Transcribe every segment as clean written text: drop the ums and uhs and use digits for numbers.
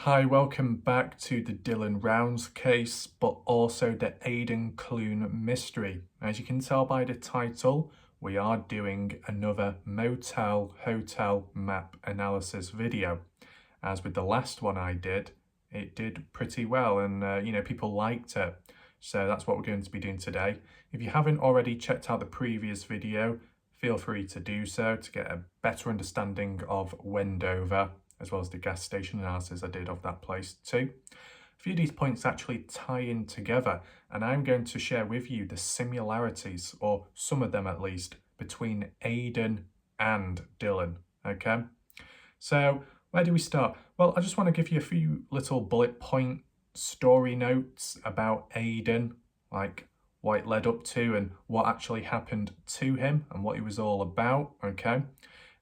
Hi, welcome back to the Dylan Rounds case, but also the Aidan Clune mystery. As you can tell by the title, we are doing another motel hotel map analysis video. As with the last one I did, it did pretty well and people liked it. So that's what we're going to be doing today. If you haven't already checked out the previous video, feel free to do so to get a better understanding of Wendover, as well as the gas station analysis I did of that place too. A few of these points actually tie in together, and I'm going to share with you the similarities, or some of them at least, between Aidan and Dylan, okay? So where do we start? Well, I just want to give you a few little bullet point story notes about Aidan, like what it led up to and what actually happened to him and what he was all about, okay?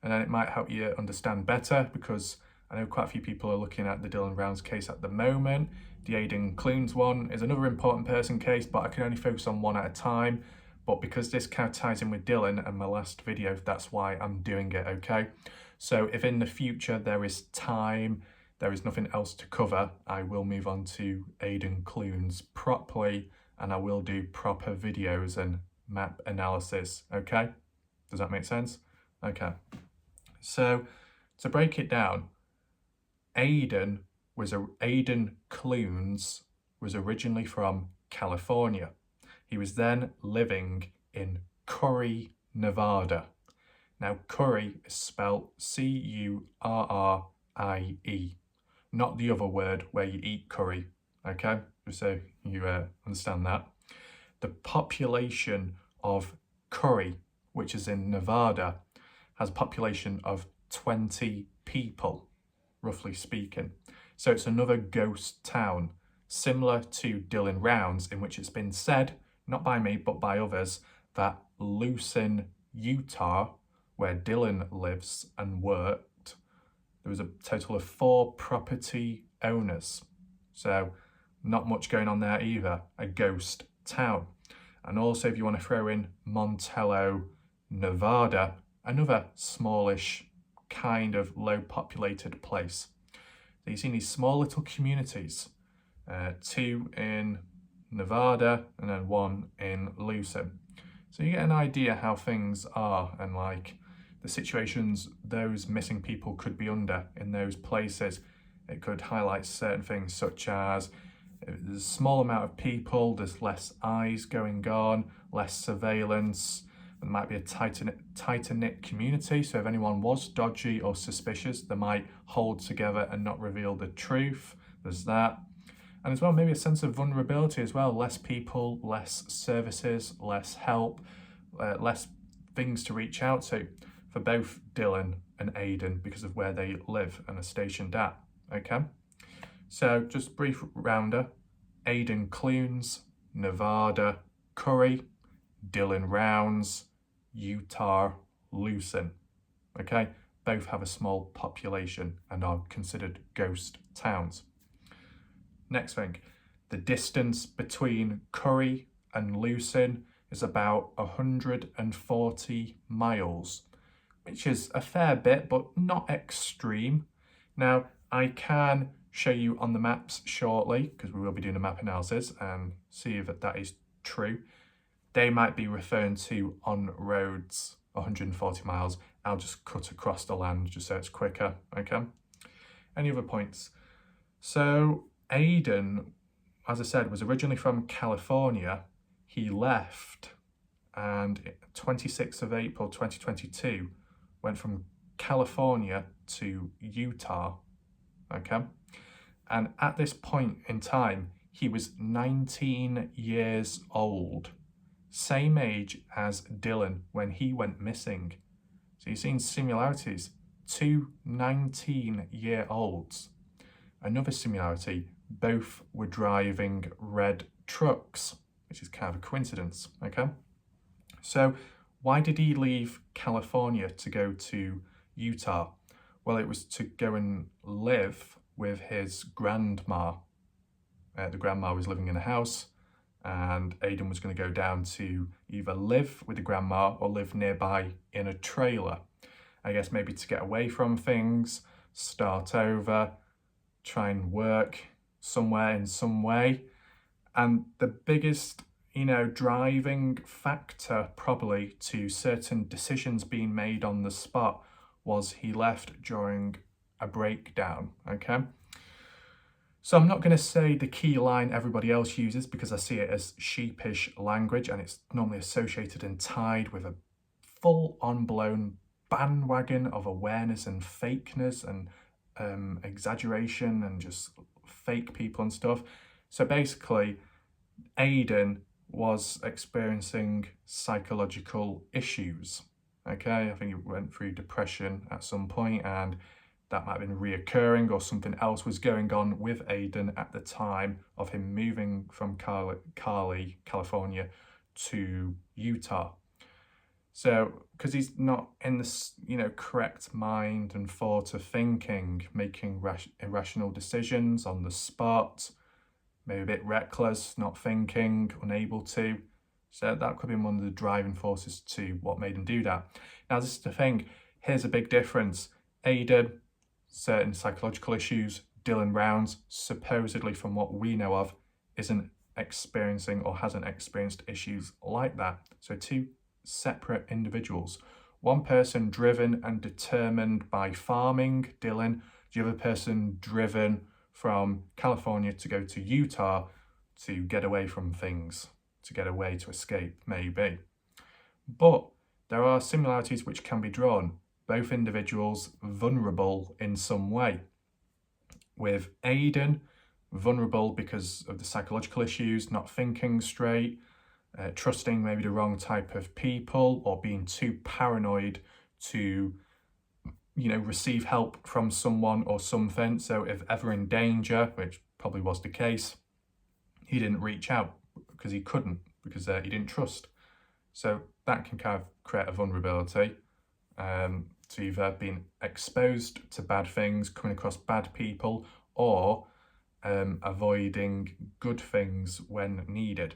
And then it might help you understand better, because I know quite a few people are looking at the Dylan Rounds case at the moment. The Aidan Clunes one is another important person case, but I can only focus on one at a time. But because this kind of ties in with Dylan and my last video, that's why I'm doing it, okay? So if in the future there is time, there is nothing else to cover, I will move on to Aidan Clunes properly, and I will do proper videos and map analysis, okay? Does that make sense? Okay. So to break it down, Aidan Clunes was originally from California. He was then living in Curry, Nevada. Now, Curry is spelled C-U-R-R-I-E, not the other word where you eat curry, okay? Just so you understand that. The population of Curry, which is in Nevada, has a population of 20 people, roughly speaking. So it's another ghost town, similar to Dylan Rounds, in which it's been said, not by me, but by others, that Lucin, Utah, where Dylan lives and worked, there was a total of 4 property owners. So not much going on there either, a ghost town. And also, if you want to throw in Montello, Nevada, another smallish, kind of low populated place. So you've seen these small little communities, 2 in Nevada and then 1 in Lucin. So you get an idea how things are and like the situations those missing people could be under in those places. It could highlight certain things such as there's a small amount of people, there's less eyes going on, less surveillance. There might be a tighter knit community, so if anyone was dodgy or suspicious, they might hold together and not reveal the truth. There's that. And as well, maybe a sense of vulnerability as well. Less people, less services, less help, less things to reach out to for both Dylan and Aidan because of where they live and are stationed at, okay? So just brief rounder: Aidan Clunes, Nevada, Curry, Dylan Rounds, Utah, Lucin, okay? Both have a small population and are considered ghost towns. Next thing, the distance between Curry and Lucin is about 140 miles, which is a fair bit, but not extreme. Now, I can show you on the maps shortly, because we will be doing a map analysis, and see if that is true. They might be referring to on roads 140 miles. I'll just cut across the land just so it's quicker, okay? Any other points? So Aidan, as I said, was originally from California. He left, and 26th of April 2022, went from California to Utah, okay? And at this point in time, he was 19 years old. Same age as Dylan when he went missing. So you've seen similarities. 2 19-year-olds. Another similarity, both were driving red trucks, which is kind of a coincidence, okay? So why did he leave California to go to Utah? Well, it was to go and live with his grandma. The grandma was living in a house, and Aidan was going to go down to either live with the grandma or live nearby in a trailer. I guess maybe to get away from things, start over, try and work somewhere in some way. And the biggest, driving factor probably to certain decisions being made on the spot was he left during a breakdown, okay? So I'm not going to say the key line everybody else uses because I see it as sheepish language, and it's normally associated and tied with a full-on blown bandwagon of awareness and fakeness and exaggeration and just fake people and stuff. So basically, Aidan was experiencing psychological issues. Okay, I think he went through depression at some point, and that might have been reoccurring, or something else was going on with Aidan at the time of him moving from California to Utah. So, because he's not in the, correct mind and thought of thinking, making irrational decisions on the spot, maybe a bit reckless, not thinking, unable to. So that could be one of the driving forces to what made him do that. Now, this is the thing. Here's a big difference. Aidan, certain psychological issues. Dylan Rounds, supposedly from what we know of, isn't experiencing or hasn't experienced issues like that. So two separate individuals. One person driven and determined by farming, Dylan. The other person driven from California to go to Utah to get away from things, to get away, to escape, maybe. But there are similarities which can be drawn. Both individuals vulnerable in some way. With Aidan, vulnerable because of the psychological issues, not thinking straight, trusting maybe the wrong type of people, or being too paranoid to receive help from someone or something. So if ever in danger, which probably was the case, he didn't reach out because he couldn't, because he didn't trust. So that can kind of create a vulnerability to either being exposed to bad things, coming across bad people, or avoiding good things when needed.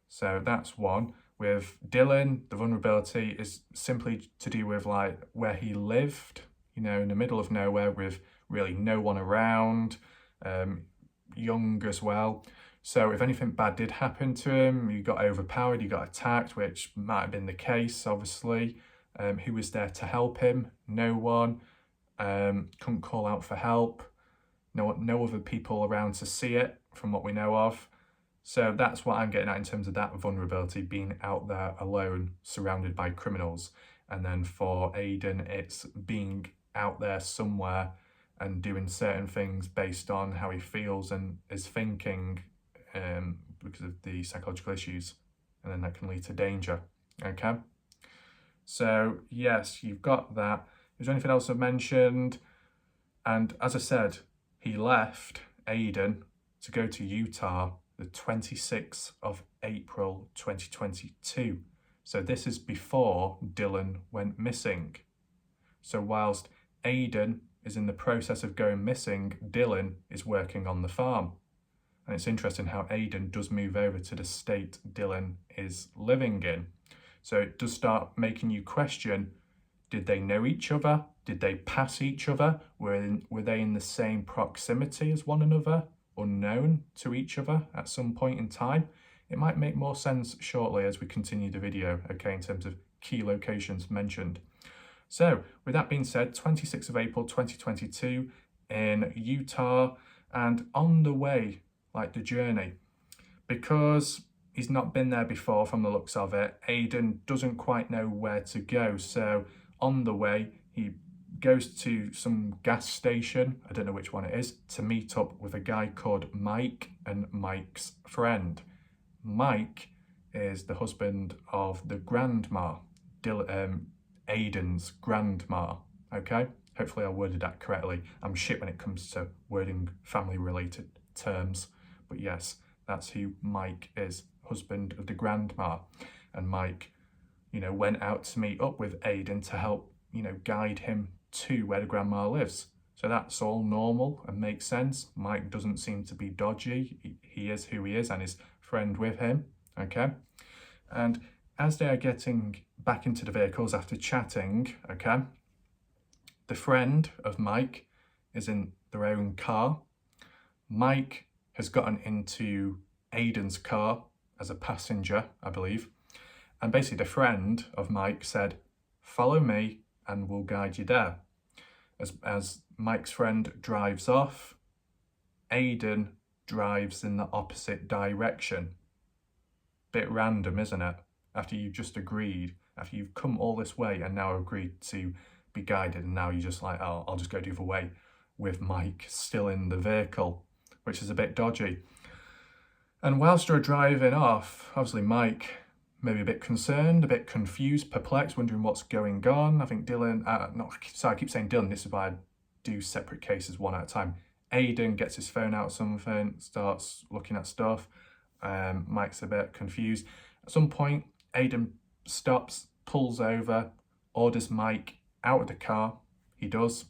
So that's one. With Dylan, the vulnerability is simply to do with like where he lived, in the middle of nowhere with really no one around, young as well. So if anything bad did happen to him, he got overpowered, he got attacked, which might have been the case, obviously. Who was there to help him? No one. Couldn't call out for help. No other people around to see it, from what we know of. So that's what I'm getting at in terms of that vulnerability, being out there alone, surrounded by criminals. And then for Aidan, it's being out there somewhere and doing certain things based on how he feels and is thinking because of the psychological issues. And then that can lead to danger. Okay? So yes, you've got that. Is there anything else I've mentioned? And as I said, he left Aidan to go to Utah the 26th of April 2022. So this is before Dylan went missing. So whilst Aidan is in the process of going missing, Dylan is working on the farm. And it's interesting how Aidan does move over to the state Dylan is living in. So it does start making you question, did they know each other? Did they pass each other? Were they in the same proximity as one another? Unknown to each other at some point in time? It might make more sense shortly as we continue the video, okay, in terms of key locations mentioned. So with that being said, 26th of April 2022 in Utah, and on the way, like the journey, because he's not been there before from the looks of it, Aidan doesn't quite know where to go. So on the way, he goes to some gas station, I don't know which one it is, to meet up with a guy called Mike and Mike's friend. Mike is the husband of the grandma, Aidan's grandma, okay? Hopefully I worded that correctly. I'm shit when it comes to wording family-related terms, but yes, that's who Mike is, husband of the grandma. And Mike, went out to meet up with Aidan to help, guide him to where the grandma lives. So that's all normal and makes sense. Mike doesn't seem to be dodgy. He is who he is, and his friend with him, okay? And as they are getting back into the vehicles after chatting, okay, the friend of Mike is in their own car, Mike has gotten into Aidan's car as a passenger, I believe. And basically the friend of Mike said, follow me and we'll guide you there. As Mike's friend drives off, Aidan drives in the opposite direction. Bit random, isn't it? After you've just agreed, after you've come all this way and now agreed to be guided, and now you're just like, oh, I'll just go the other way with Mike still in the vehicle, which is a bit dodgy. And whilst you're driving off, obviously Mike maybe a bit concerned, a bit confused, perplexed, wondering what's going on. I think Dylan, I keep saying Dylan, this is why I do separate cases one at a time. Aidan gets his phone out or something, starts looking at stuff. Mike's a bit confused. At some point, Aidan stops, pulls over, orders Mike out of the car. He does.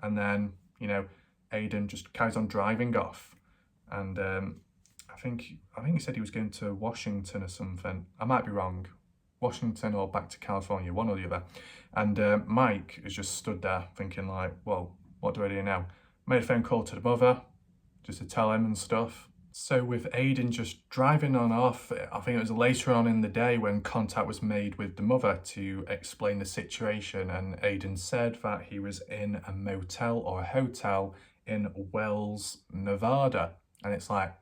And then, Aidan just carries on driving off. And I think he said he was going to Washington or something. I might be wrong. Washington or back to California, one or the other. And Mike is just stood there thinking like, well, what do I do now? Made a phone call to the mother just to tell him and stuff. So with Aidan just driving on off, I think it was later on in the day when contact was made with the mother to explain the situation, and Aidan said that he was in a motel or a hotel in Wells, Nevada. And it's like,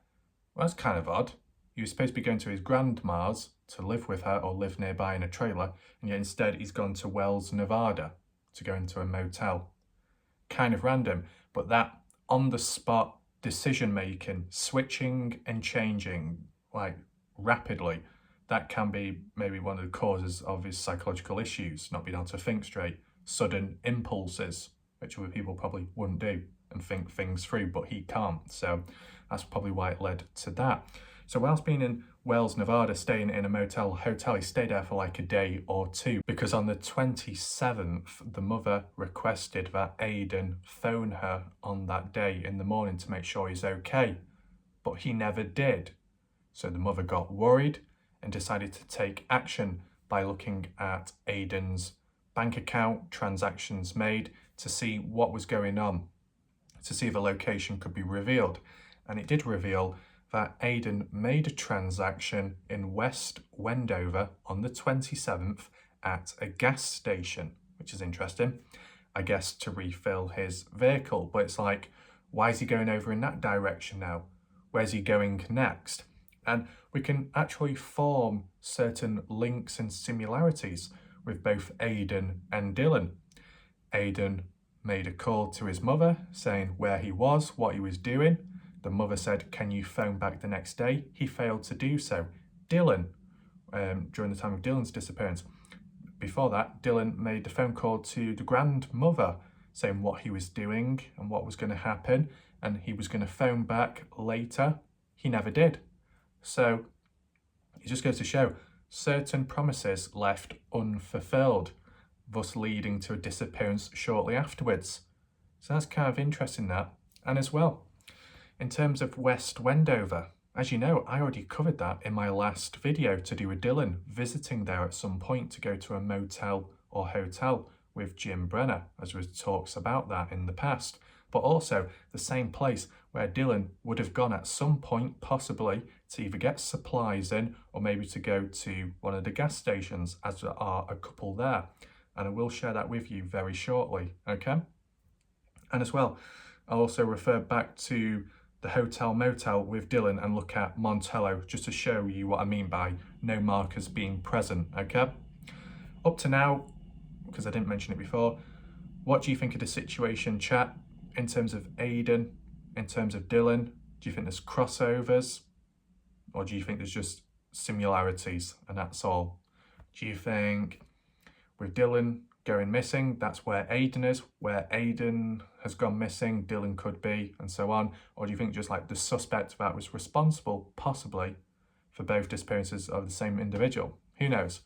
well, that's kind of odd. He was supposed to be going to his grandma's to live with her or live nearby in a trailer, and yet instead he's gone to Wells, Nevada to go into a motel. Kind of random, but that on-the-spot decision-making, switching and changing like rapidly, that can be maybe one of the causes of his psychological issues, not being able to think straight, sudden impulses, which other people probably wouldn't do and think things through, but he can't. So that's probably why it led to that. So whilst being in Wells, Nevada, staying in a hotel, he stayed there for like a day or two, because on the 27th, the mother requested that Aidan phone her on that day in the morning to make sure he's okay, but he never did. So the mother got worried and decided to take action by looking at Aidan's bank account, transactions made, to see what was going on, to see if a location could be revealed. And it did reveal that Aidan made a transaction in West Wendover on the 27th at a gas station, which is interesting, I guess to refill his vehicle. But it's like, why is he going over in that direction now? Where's he going next? And we can actually form certain links and similarities with both Aidan and Dylan. Aidan made a call to his mother saying where he was, what he was doing. The mother said, can you phone back the next day? He failed to do so. Dylan, during the time of Dylan's disappearance, before that, Dylan made the phone call to the grandmother saying what he was doing and what was going to happen, and he was going to phone back later. He never did. So it just goes to show certain promises left unfulfilled, thus leading to a disappearance shortly afterwards. So that's kind of interesting, that. And as well, in terms of West Wendover, as you know, I already covered that in my last video to do with Dylan visiting there at some point to go to a motel or hotel with Jim Brenner, as there was talks about that in the past. But also the same place where Dylan would have gone at some point, possibly, to either get supplies in or maybe to go to one of the gas stations, as there are a couple there. And I will share that with you very shortly, okay? And as well, I'll also refer back to the hotel motel with Dylan and look at Montello, just to show you what I mean by no markers being present, okay? Up to now, because I didn't mention it before, what do you think of the situation, chat, in terms of Aidan, in terms of Dylan? Do you think there's crossovers, or do you think there's just similarities and that's all? Do you think with Dylan going missing, that's where Aidan is, where Aidan has gone missing, Dylan could be, and so on? Or do you think just like the suspect that was responsible, possibly, for both disappearances of the same individual? Who knows?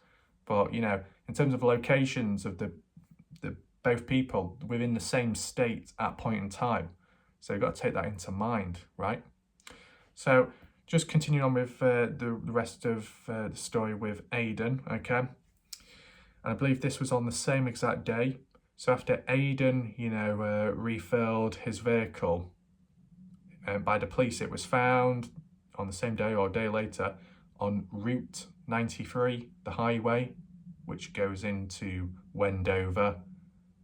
But, in terms of locations of the both people within the same state at point in time, so you've got to take that into mind, right? So just continuing on with the rest of the story with Aidan, okay? And I believe this was on the same exact day. So after Aidan, refilled his vehicle, by the police. It was found on the same day or a day later on Route 93, the highway, which goes into Wendover,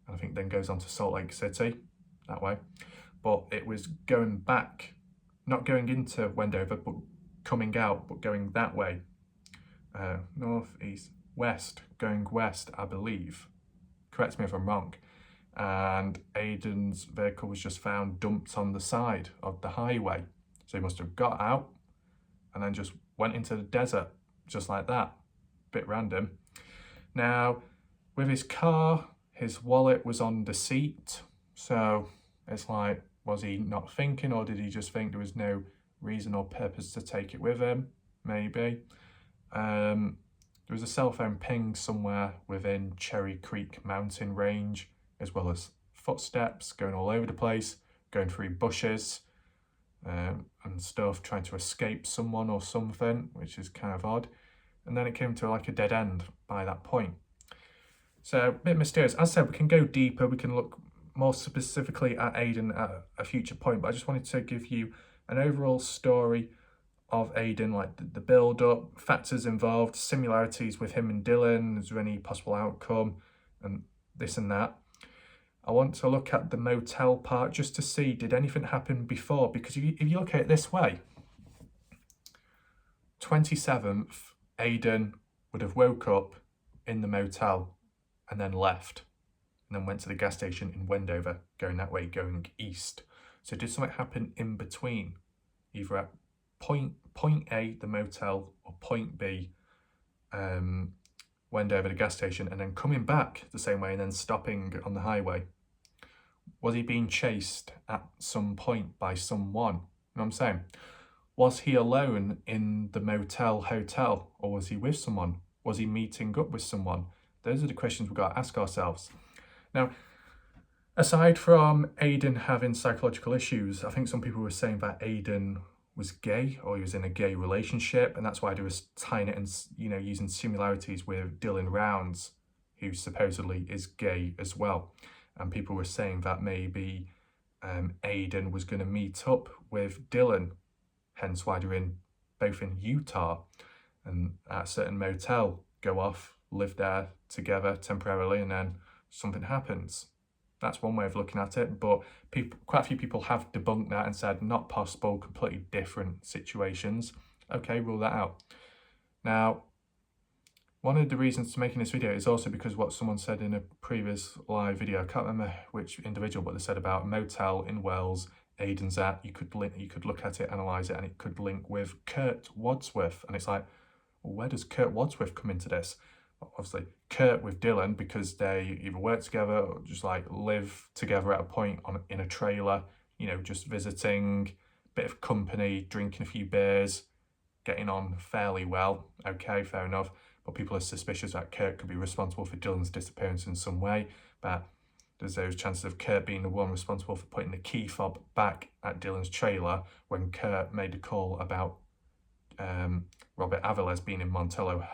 and I think then goes on to Salt Lake City, that way. But it was going back, not going into Wendover, but coming out, but going that way. North, east, west, going west, I believe. Correct me if I'm wrong. And Aidan's vehicle was just found dumped on the side of the highway. So he must have got out and then just went into the desert, just like that. Bit random. Now, with his car, his wallet was on the seat. So it's like, was he not thinking, or did he just think there was no reason or purpose to take it with him? Maybe. There was a cell phone ping somewhere within Cherry Creek mountain range, as well as footsteps going all over the place, going through bushes and stuff, trying to escape someone or something, which is kind of odd. And then it came to like a dead end by that point. So a bit mysterious. As I said, we can go deeper, we can look more specifically at Aidan at a future point, but I just wanted to give you an overall story of Aidan, like the build-up, factors involved, similarities with him and Dylan, is there any possible outcome, and this and that. I want to look at the motel part just to see, did anything happen before? Because if you look at it this way, 27th, Aidan would have woke up in the motel and then left, and then went to the gas station in Wendover, going that way, going east. So did something happen in between, either at point A, the motel, or point B, Wendover, the gas station, and then coming back the same way and then stopping on the highway? Was he being chased at some point by someone? You know what I'm saying? Was he alone in the motel hotel, or was he with someone? Was he meeting up with someone? Those are the questions we've got to ask ourselves. Now, aside from Aidan having psychological issues, I think some people were saying that Aidan was gay, or he was in a gay relationship, and that's why they was tying it and, you know, using similarities with Dylan Rounds, who supposedly is gay as well. And people were saying that maybe Aidan was going to meet up with Dylan, hence why they're both in Utah, and at a certain motel, go off, live there together temporarily, and then something happens. That's one way of looking at it, but quite a few people have debunked that and said not possible, completely different situations. Okay, rule that out. Now, one of the reasons to making this video is also because what someone said in a previous live video, I can't remember which individual, but they said about a motel in Wales, Aidan's at, you could look at it, analyse it, and it could link with Kurt Wadsworth. And it's like, well, where does Kurt Wadsworth come into this? Obviously, Kurt with Dylan, because they either work together or just like live together at a point in a trailer, you know, just visiting, bit of company, drinking a few beers, getting on fairly well. Okay, fair enough. But people are suspicious that Kurt could be responsible for Dylan's disappearance in some way. But there's those chances of Kurt being the one responsible for putting the key fob back at Dylan's trailer when Kurt made a call about Robert Aviles being in Montello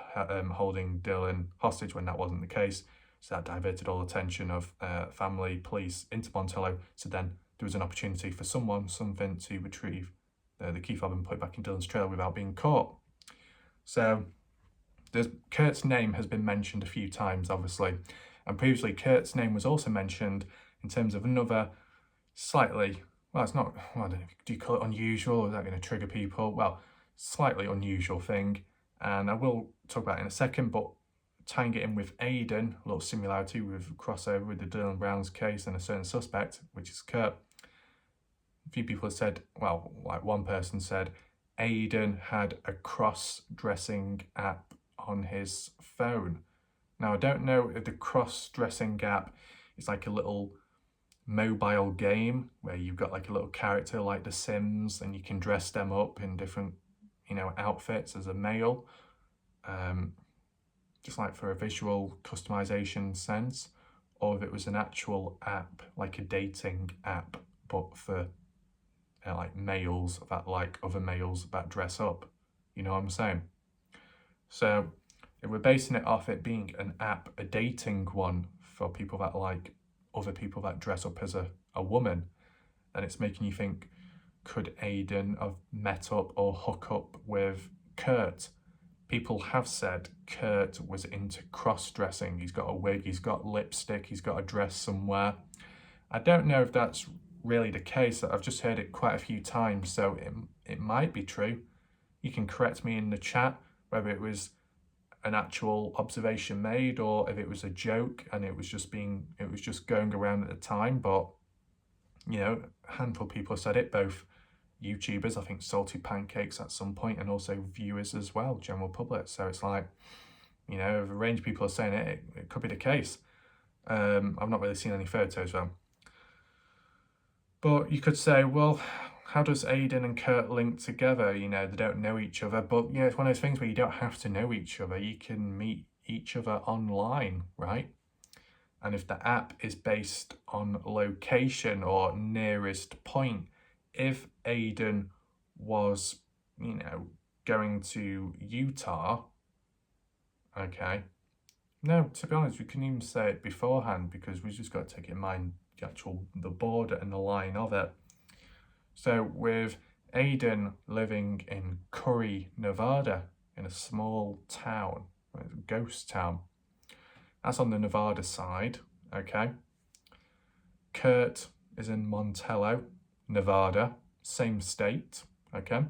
holding Dylan hostage when that wasn't the case. So that diverted all attention of family, police into Montello. So then there was an opportunity for something to retrieve the key fob and put it back in Dylan's trailer without being caught. So Kurt's name has been mentioned a few times, obviously. And previously, Kurt's name was also mentioned in terms of another slightly, well, it's not, well, I don't know, do you call it unusual, or is that going to trigger people? Well, slightly unusual thing, and I will talk about it in a second, but tying it in with Aidan, a little similarity with crossover with the Dylan Brown's case and a certain suspect, which is Kurt. A few people have said, well, like one person said, Aidan had a cross-dressing app on his phone. Now, I don't know if the cross-dressing app is like a little mobile game where you've got like a little character like The Sims and you can dress them up in different, you know, outfits as a male, just like for a visual customization sense, or if it was an actual app, like a dating app, but for like males that like other males that dress up. You know what I'm saying? So if we're basing it off it being an app, a dating one for people that like other people that dress up as a woman, then it's making you think, could Aidan have met up or hook up with Kurt? People have said Kurt was into cross-dressing. He's got a wig, he's got lipstick, he's got a dress somewhere. I don't know if that's really the case. I've just heard it quite a few times, so it might be true. You can correct me in the chat whether it was an actual observation made or if it was a joke and it was just going around at the time. But you know, a handful of people said it, both YouTubers, I think Salty Pancakes at some point, and also viewers as well, general public. So it's like, you know, if a range of people are saying it, it could be the case. I've not really seen any photos though. But you could say, well, how does Aidan and Kurt link together? You know, they don't know each other, but you know, it's one of those things where you don't have to know each other. You can meet each other online, right? And if the app is based on location or nearest point, if Aidan was, you know, going to Utah, okay, no, to be honest, we couldn't even say it beforehand because we just got to take in mind the border and the line of it. So with Aidan living in Curry, Nevada, in a small town, a ghost town, that's on the Nevada side, okay? Kurt is in Montello, Nevada, same state, okay?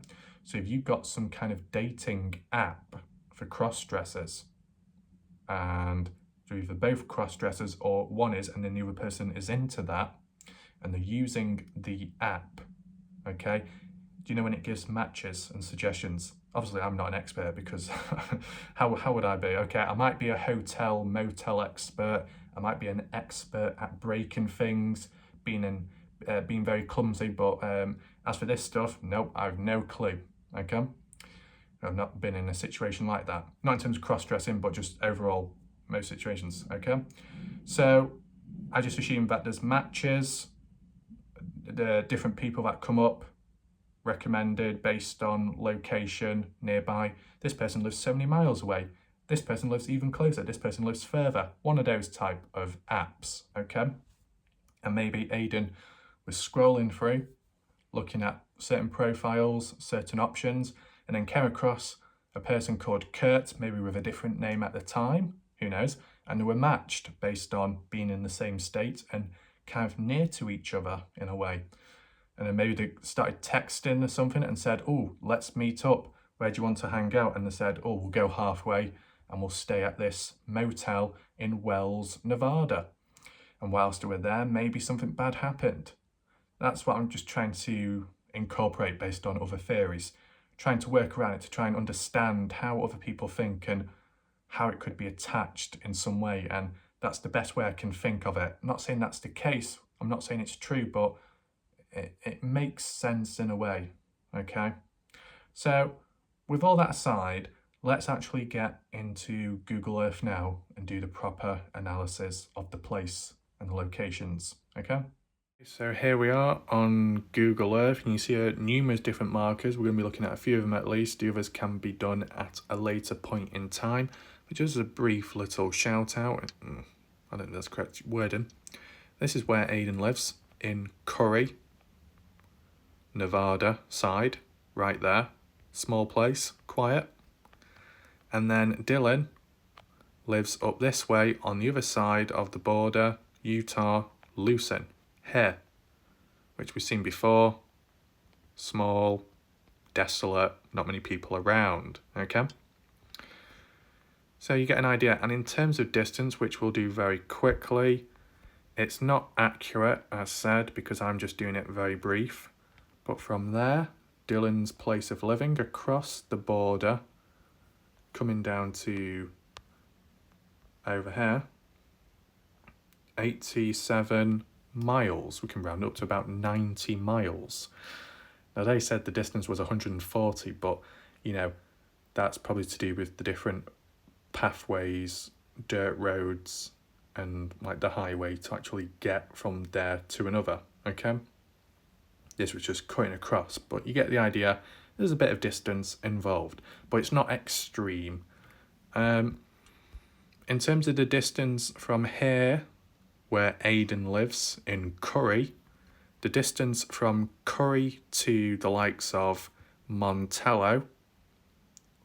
So if you've got some kind of dating app for cross-dressers, and so either both cross-dressers or one is and then the other person is into that, and they're using the app, okay? Do you know when it gives matches and suggestions? Obviously, I'm not an expert because how would I be? Okay, I might be a hotel, motel expert. I might be an expert at breaking things, being very clumsy. But as for this stuff, nope, I have no clue. Okay, I've not been in a situation like that. Not in terms of cross-dressing, but just overall most situations. Okay, so I just assume that there's matches, the different people that come up, recommended based on location nearby. This person lives so many miles away. This person lives even closer. This person lives further. One of those type of apps, okay? And maybe Aidan was scrolling through, looking at certain profiles, certain options, and then came across a person called Kurt, maybe with a different name at the time, who knows, and they were matched based on being in the same state and kind of near to each other in a way. And then maybe they started texting or something and said, oh, let's meet up. Where do you want to hang out? And they said, oh, we'll go halfway and we'll stay at this motel in Wells, Nevada. And whilst they were there, maybe something bad happened. That's what I'm just trying to incorporate based on other theories, trying to work around it to try and understand how other people think and how it could be attached in some way. And that's the best way I can think of it. I'm not saying that's the case. I'm not saying it's true, but it makes sense in a way, okay? So with all that aside, let's actually get into Google Earth now and do the proper analysis of the place and the locations, okay? So here we are on Google Earth, and you see numerous different markers. We're going to be looking at a few of them at least. The others can be done at a later point in time, but just a brief little shout out. I don't think that's correct wording. This is where Aidan lives, in Curry, Nevada side, right there. Small place, quiet. And then Dylan lives up this way on the other side of the border, Utah, Lucin, here, which we've seen before. Small, desolate, not many people around, okay? So you get an idea. And in terms of distance, which we'll do very quickly, it's not accurate, as said, because I'm just doing it very brief. But from there, Dylan's place of living across the border, coming down to over here, 87 miles. We can round up to about 90 miles. Now they said the distance was 140, but you know, that's probably to do with the different pathways, dirt roads, and like the highway to actually get from there to another, okay? This was just cutting across, but you get the idea. There's a bit of distance involved, but it's not extreme. In terms of the distance from here, where Aidan lives in Curry, The distance from Curry to the likes of Montello,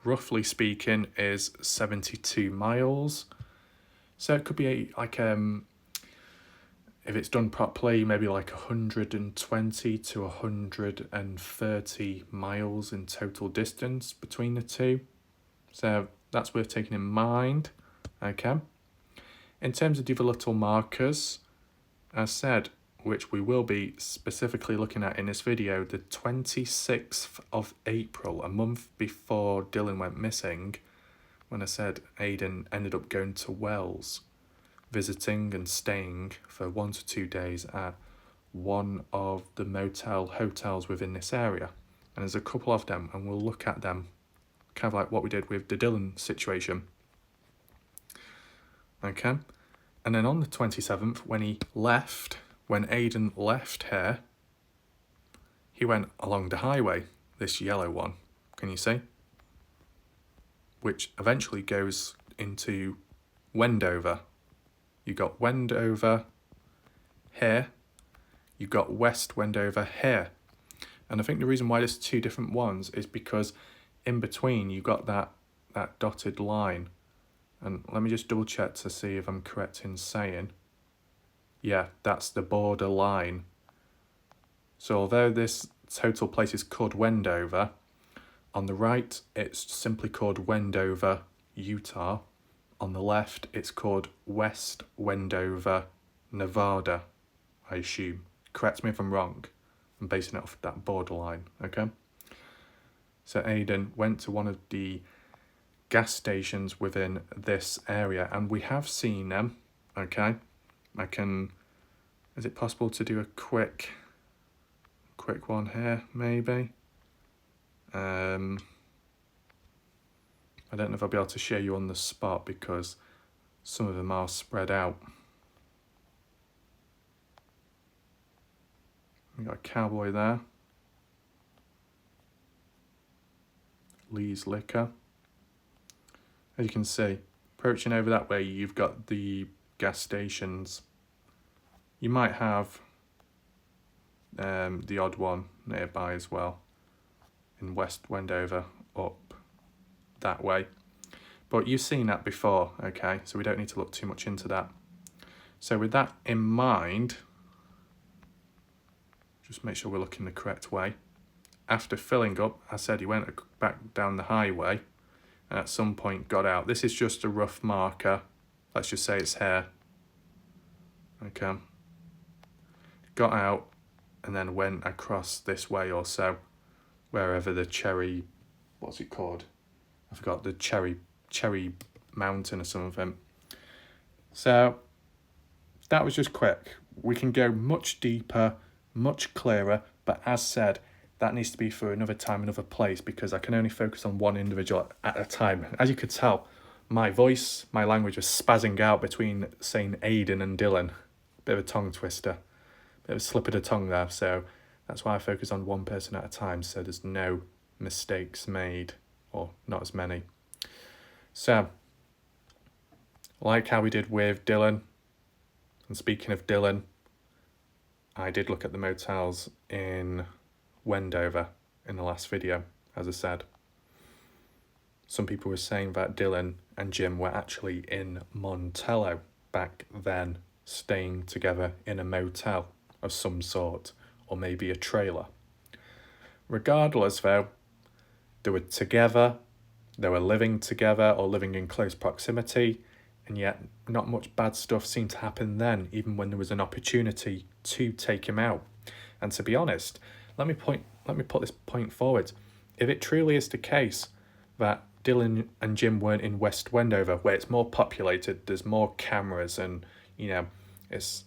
roughly speaking, is 72 miles. So it could be like, if it's done properly, maybe like 120 to 130 miles in total distance between the two. So that's worth taking in mind. Okay. In terms of the other little markers, as said, which we will be specifically looking at in this video, the 26th of April, a month before Dylan went missing, when I said Aidan ended up going to Wells, visiting and staying for 1 to 2 days at one of the motel hotels within this area. And there's a couple of them, and we'll look at them, kind of like what we did with the Dylan situation. Okay. And then on the 27th, when Aidan left here, he went along the highway, this yellow one, can you see? Which eventually goes into Wendover. You got Wendover here, you got West Wendover here. And I think the reason why there's two different ones is because in between you got that dotted line. And let me just double check to see if I'm correct in saying, yeah, that's the border line. So although this total place is called Wendover, on the right it's simply called Wendover, Utah. On the left it's called West Wendover, Nevada, I assume. Correct me if I'm wrong. I'm basing it off that borderline, okay? So Aidan went to one of the gas stations within this area, and we have seen them, okay? Is it possible to do a quick one here, maybe? I don't know if I'll be able to show you on the spot because some of them are spread out. We got a cowboy there. Lee's Liquor. As you can see, approaching over that way, you've got the gas stations. You might have the odd one nearby as well in West Wendover up that way. But you've seen that before, okay? So we don't need to look too much into that. So with that in mind, just make sure we're looking the correct way. After filling up, I said he went back down the highway and at some point got out. This is just a rough marker. Let's just say it's here. Okay. Got out and then went across this way or so, wherever the cherry, what's it called? I forgot, the cherry mountain or something. So that was just quick. We can go much deeper, much clearer, but as said, that needs to be for another time, another place, because I can only focus on one individual at a time. As you could tell, my voice, my language was spazzing out between saying Aidan and Dylan. Bit of a tongue twister, bit of a slip of the tongue there. So that's why I focus on one person at a time, so there's no mistakes made, or not as many. So, like how we did with Dylan, and speaking of Dylan, I did look at the motels in Wendover in the last video, as I said. Some people were saying that Dylan and Jim were actually in Montello back then, staying together in a motel of some sort, or maybe a trailer. Regardless though, they were together, they were living together or living in close proximity, and yet not much bad stuff seemed to happen then, even when there was an opportunity to take him out. And to be honest, let me put this point forward. If it truly is the case that Dylan and Jim weren't in West Wendover, where it's more populated, there's more cameras, and it's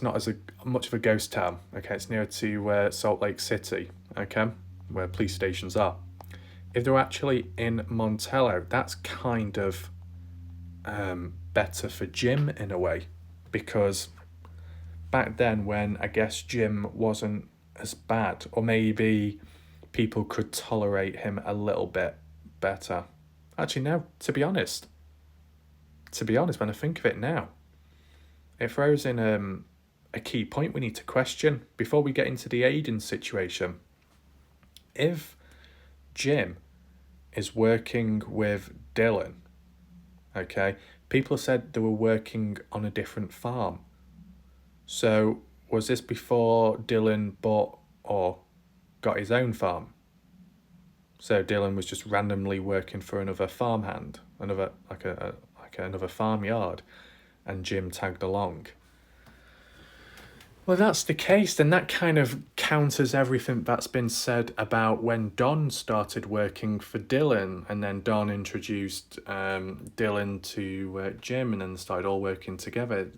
not as much of a ghost town. Okay, it's nearer to Salt Lake City. Okay, where police stations are. If they're actually in Montello, that's kind of better for Jim in a way, because back then, when I guess Jim wasn't as bad, or maybe people could tolerate him a little bit better. Actually, no, to be honest, when I think of it now, it throws in a key point we need to question before we get into the Aidan situation. If Jim is working with Dylan, okay, people said they were working on a different farm. So was this before Dylan bought or got his own farm? So Dylan was just randomly working for another farmhand, another another farmyard, and Jim tagged along. Well, that's the case, then that kind of counters everything that's been said about when Don started working for Dylan, and then Don introduced Dylan to Jim, and then they started all working together.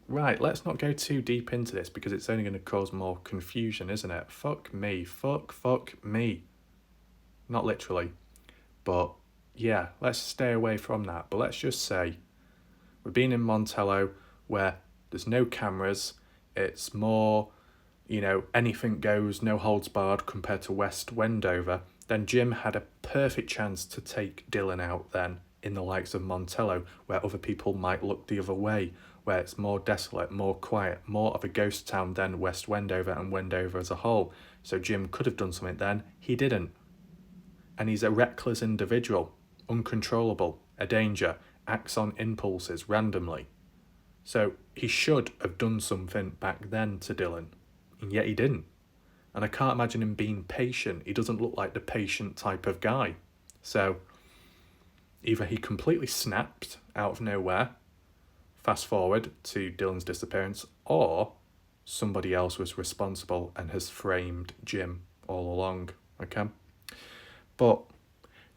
Right, let's not go too deep into this because it's only going to cause more confusion, isn't it? Fuck me. Fuck me. Not literally. But yeah, let's stay away from that. But let's just say we've been in Montello where there's no cameras. It's more, anything goes, no holds barred compared to West Wendover. Then Jim had a perfect chance to take Dylan out then in the likes of Montello, where other people might look the other way, where it's more desolate, more quiet, more of a ghost town than West Wendover and Wendover as a whole. So Jim could have done something then. He didn't. And he's a reckless individual, uncontrollable, a danger, acts on impulses randomly. So he should have done something back then to Dylan, and yet he didn't. And I can't imagine him being patient. He doesn't look like the patient type of guy. So either he completely snapped out of nowhere, fast forward to Dylan's disappearance, or somebody else was responsible and has framed Jim all along, okay? But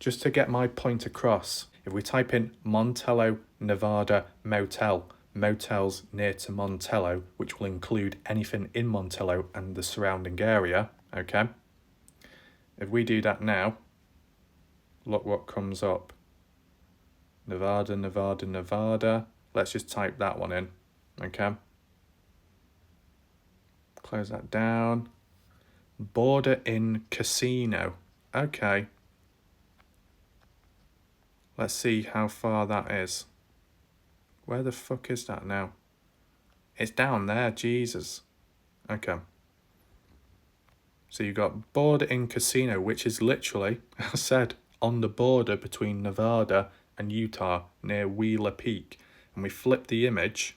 just to get my point across, if we type in Montello, Nevada Motel, motels near to Montello, which will include anything in Montello and the surrounding area, okay? If we do that now, look what comes up. Nevada, Nevada, Nevada. Let's just type that one in, okay? Close that down. Border Inn Casino. Okay. Let's see how far that is. Where the fuck is that now? It's down there, Jesus. Okay. So you've got Border Inn Casino, which is literally, as I said, on the border between Nevada and Utah, near Wheeler Peak. And we flip the image.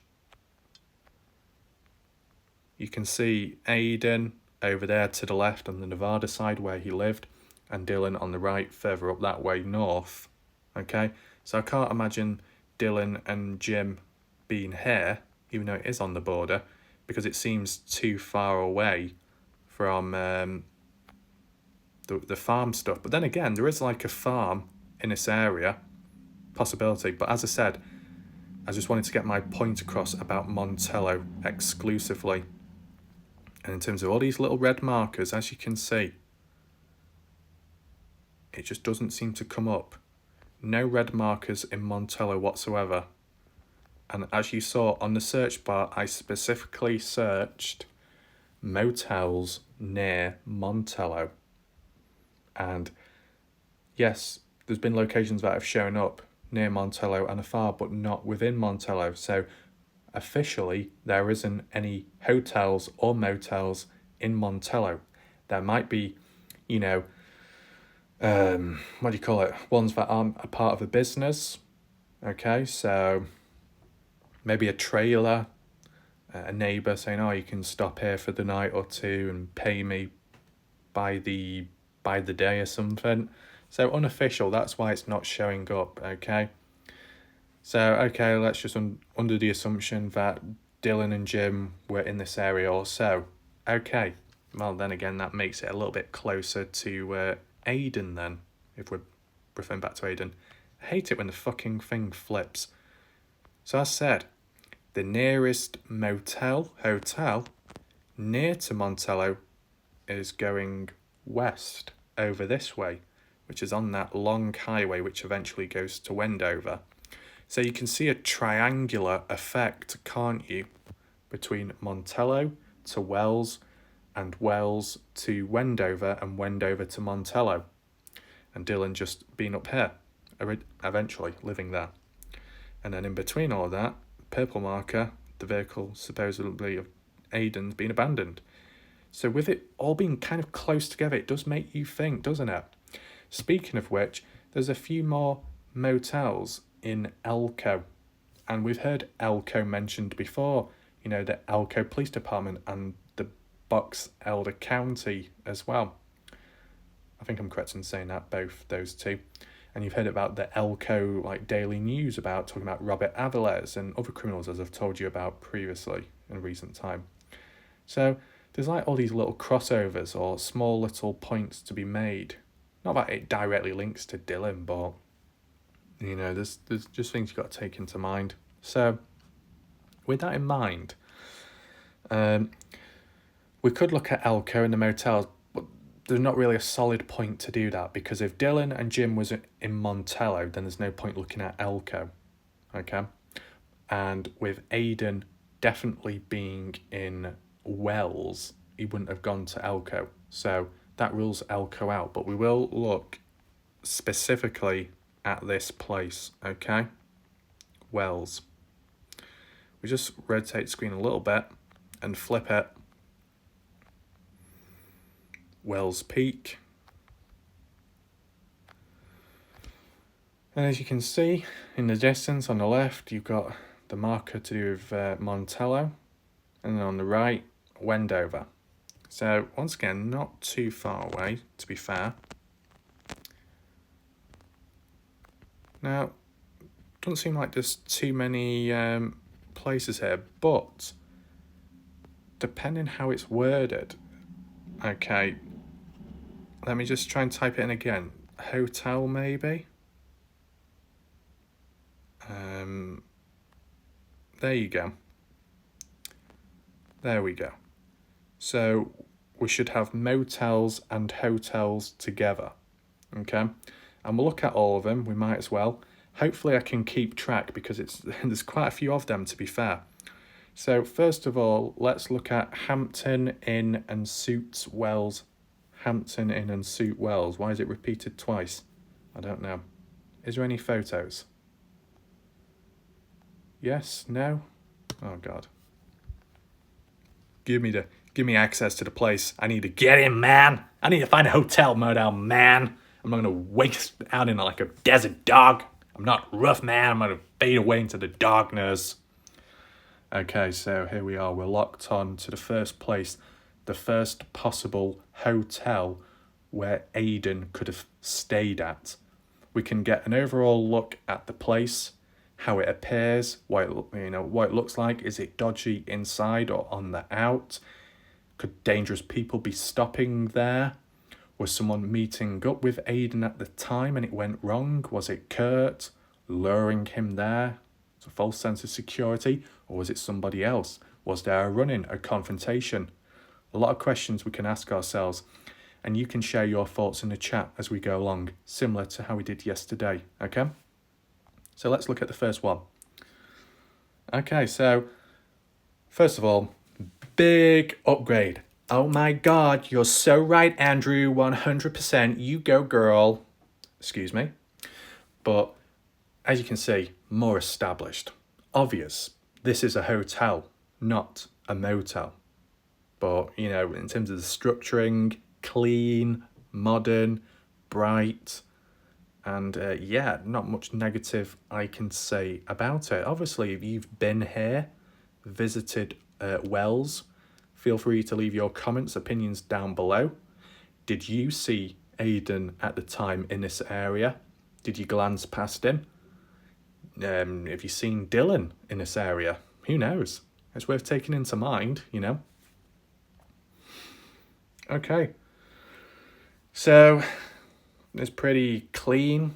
You can see Aidan over there to the left on the Nevada side where he lived, and Dylan on the right, further up that way north. Okay, so I can't imagine Dylan and Jim being here, even though it is on the border, because it seems too far away from the farm stuff. But then again, there is like a farm in this area, possibility. But as I said, I just wanted to get my point across about Montello exclusively. And in terms of all these little red markers, as you can see, it just doesn't seem to come up. No red markers in Montello whatsoever. And as you saw on the search bar, I specifically searched motels near Montello. And yes, there's been locations that have shown up near Montello and afar, but not within Montello. So officially, there isn't any hotels or motels in Montello. There might be, what do you call it? Ones that aren't a part of a business. Okay, so maybe a trailer, a neighbour saying, "Oh, you can stop here for the night or two and pay me by the day or something." So unofficial. That's why it's not showing up. Okay. So okay, let's just under the assumption that Dylan and Jim were in this area also. Okay. Well, then again, that makes it a little bit closer to Aidan then, if we're referring back to Aidan. I hate it when the fucking thing flips. So as I said, the nearest hotel near to Montello is going west over this way, which is on that long highway which eventually goes to Wendover. So you can see a triangular effect, can't you, between Montello to Wells and Wells to Wendover and Wendover to Montello. And Dylan just being up here, eventually living there. And then in between all of that, purple marker, the vehicle supposedly of Aidan's been abandoned. So with it all being kind of close together, it does make you think, doesn't it? Speaking of which, there's a few more motels in Elko. And we've heard Elko mentioned before. You know, the Elko Police Department and the Box Elder County as well. I think I'm correct in saying that, both those two. And you've heard about the Elko like Daily News about talking about Robert Aviles and other criminals, as I've told you about previously in recent time. So there's like all these little crossovers or small little points to be made. Not that it directly links to Dylan, but you know, there's just things you've got to take into mind. So with that in mind, we could look at Elko and the motels, but there's not really a solid point to do that, because if Dylan and Jim was in Montello, then there's no point looking at Elko, okay? And with Aidan definitely being in Wells, he wouldn't have gone to Elko. So that rules Elko out, but we will look specifically at this place, okay? Wells. We just rotate the screen a little bit and flip it. Wells Peak. And as you can see in the distance on the left, you've got the marker to do with Montello, and then on the right, Wendover. So once again, not too far away, to be fair. Now, doesn't seem like there's too many places here, but depending how it's worded, okay, let me just try and type it in again. Hotel, maybe? There you go. There we go. So we should have motels and hotels together, okay? And we'll look at all of them, we might as well. Hopefully I can keep track, because there's quite a few of them, to be fair. So first of all, let's look at Hampton Inn and Suits Wells. Hampton Inn and Suit Wells. Why is it repeated twice? I don't know. Is there any photos? Yes? No? Oh God. Give me access to the place. I need to get in, man. I need to find a hotel motel, man. I'm not gonna waste out in like a desert dog. I'm not rough, man. I'm gonna fade away into the darkness. Okay, so here we are. We're locked on to the first place, the first possible hotel where Aidan could have stayed at. We can get an overall look at the place, how it appears, what it looks like. Is it dodgy inside or on the out? Could dangerous people be stopping there? Was someone meeting up with Aidan at the time and it went wrong? Was it Kurt luring him there? It's a false sense of security, or was it somebody else? Was there a run-in, a confrontation? A lot of questions we can ask ourselves, and you can share your thoughts in the chat as we go along, similar to how we did yesterday, okay? So let's look at the first one. Okay, so first of all, big upgrade. Oh my God, you're so right, Andrew, 100%. You go, girl. Excuse me. But as you can see, more established. Obvious. This is a hotel, not a motel. But, you know, in terms of the structuring, clean, modern, bright, and yeah, not much negative I can say about it. Obviously, if you've been here, visited Wells, feel free to leave your comments, opinions down below. Did you see Aidan at the time in this area? Did you glance past him? Have you seen Dylan in this area? Who knows? It's worth taking into mind, you know. Okay. So it's pretty clean,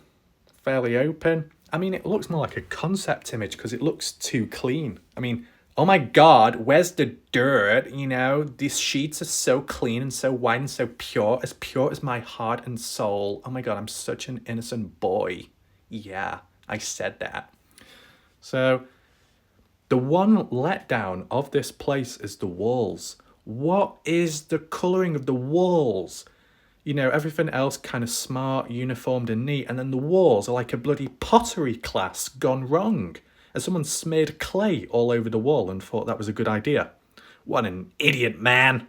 fairly open. I mean, it looks more like a concept image because it looks too clean. I mean, oh my God, where's the dirt? You know, these sheets are so clean and so white and so pure as my heart and soul. Oh my God, I'm such an innocent boy. Yeah, I said that. So the one letdown of this place is the walls. What is the colouring of the walls? You know, everything else kind of smart, uniformed and neat. And then the walls are like a bloody pottery class gone wrong. And someone smeared clay all over the wall and thought that was a good idea. What an idiot, man.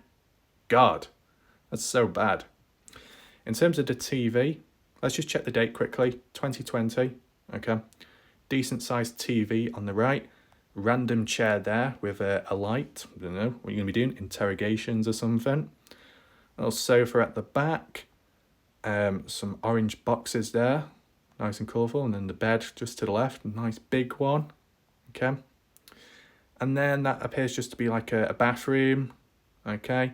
God, that's so bad. In terms of the TV, let's just check the date quickly. 2020, okay. Decent sized TV on the right. Random chair there with a light. I don't know what you're going to be doing, interrogations or something. A little sofa at the back. Some orange boxes there, nice and colourful. And then the bed just to the left, a nice big one. Okay. And then that appears just to be like a bathroom. Okay.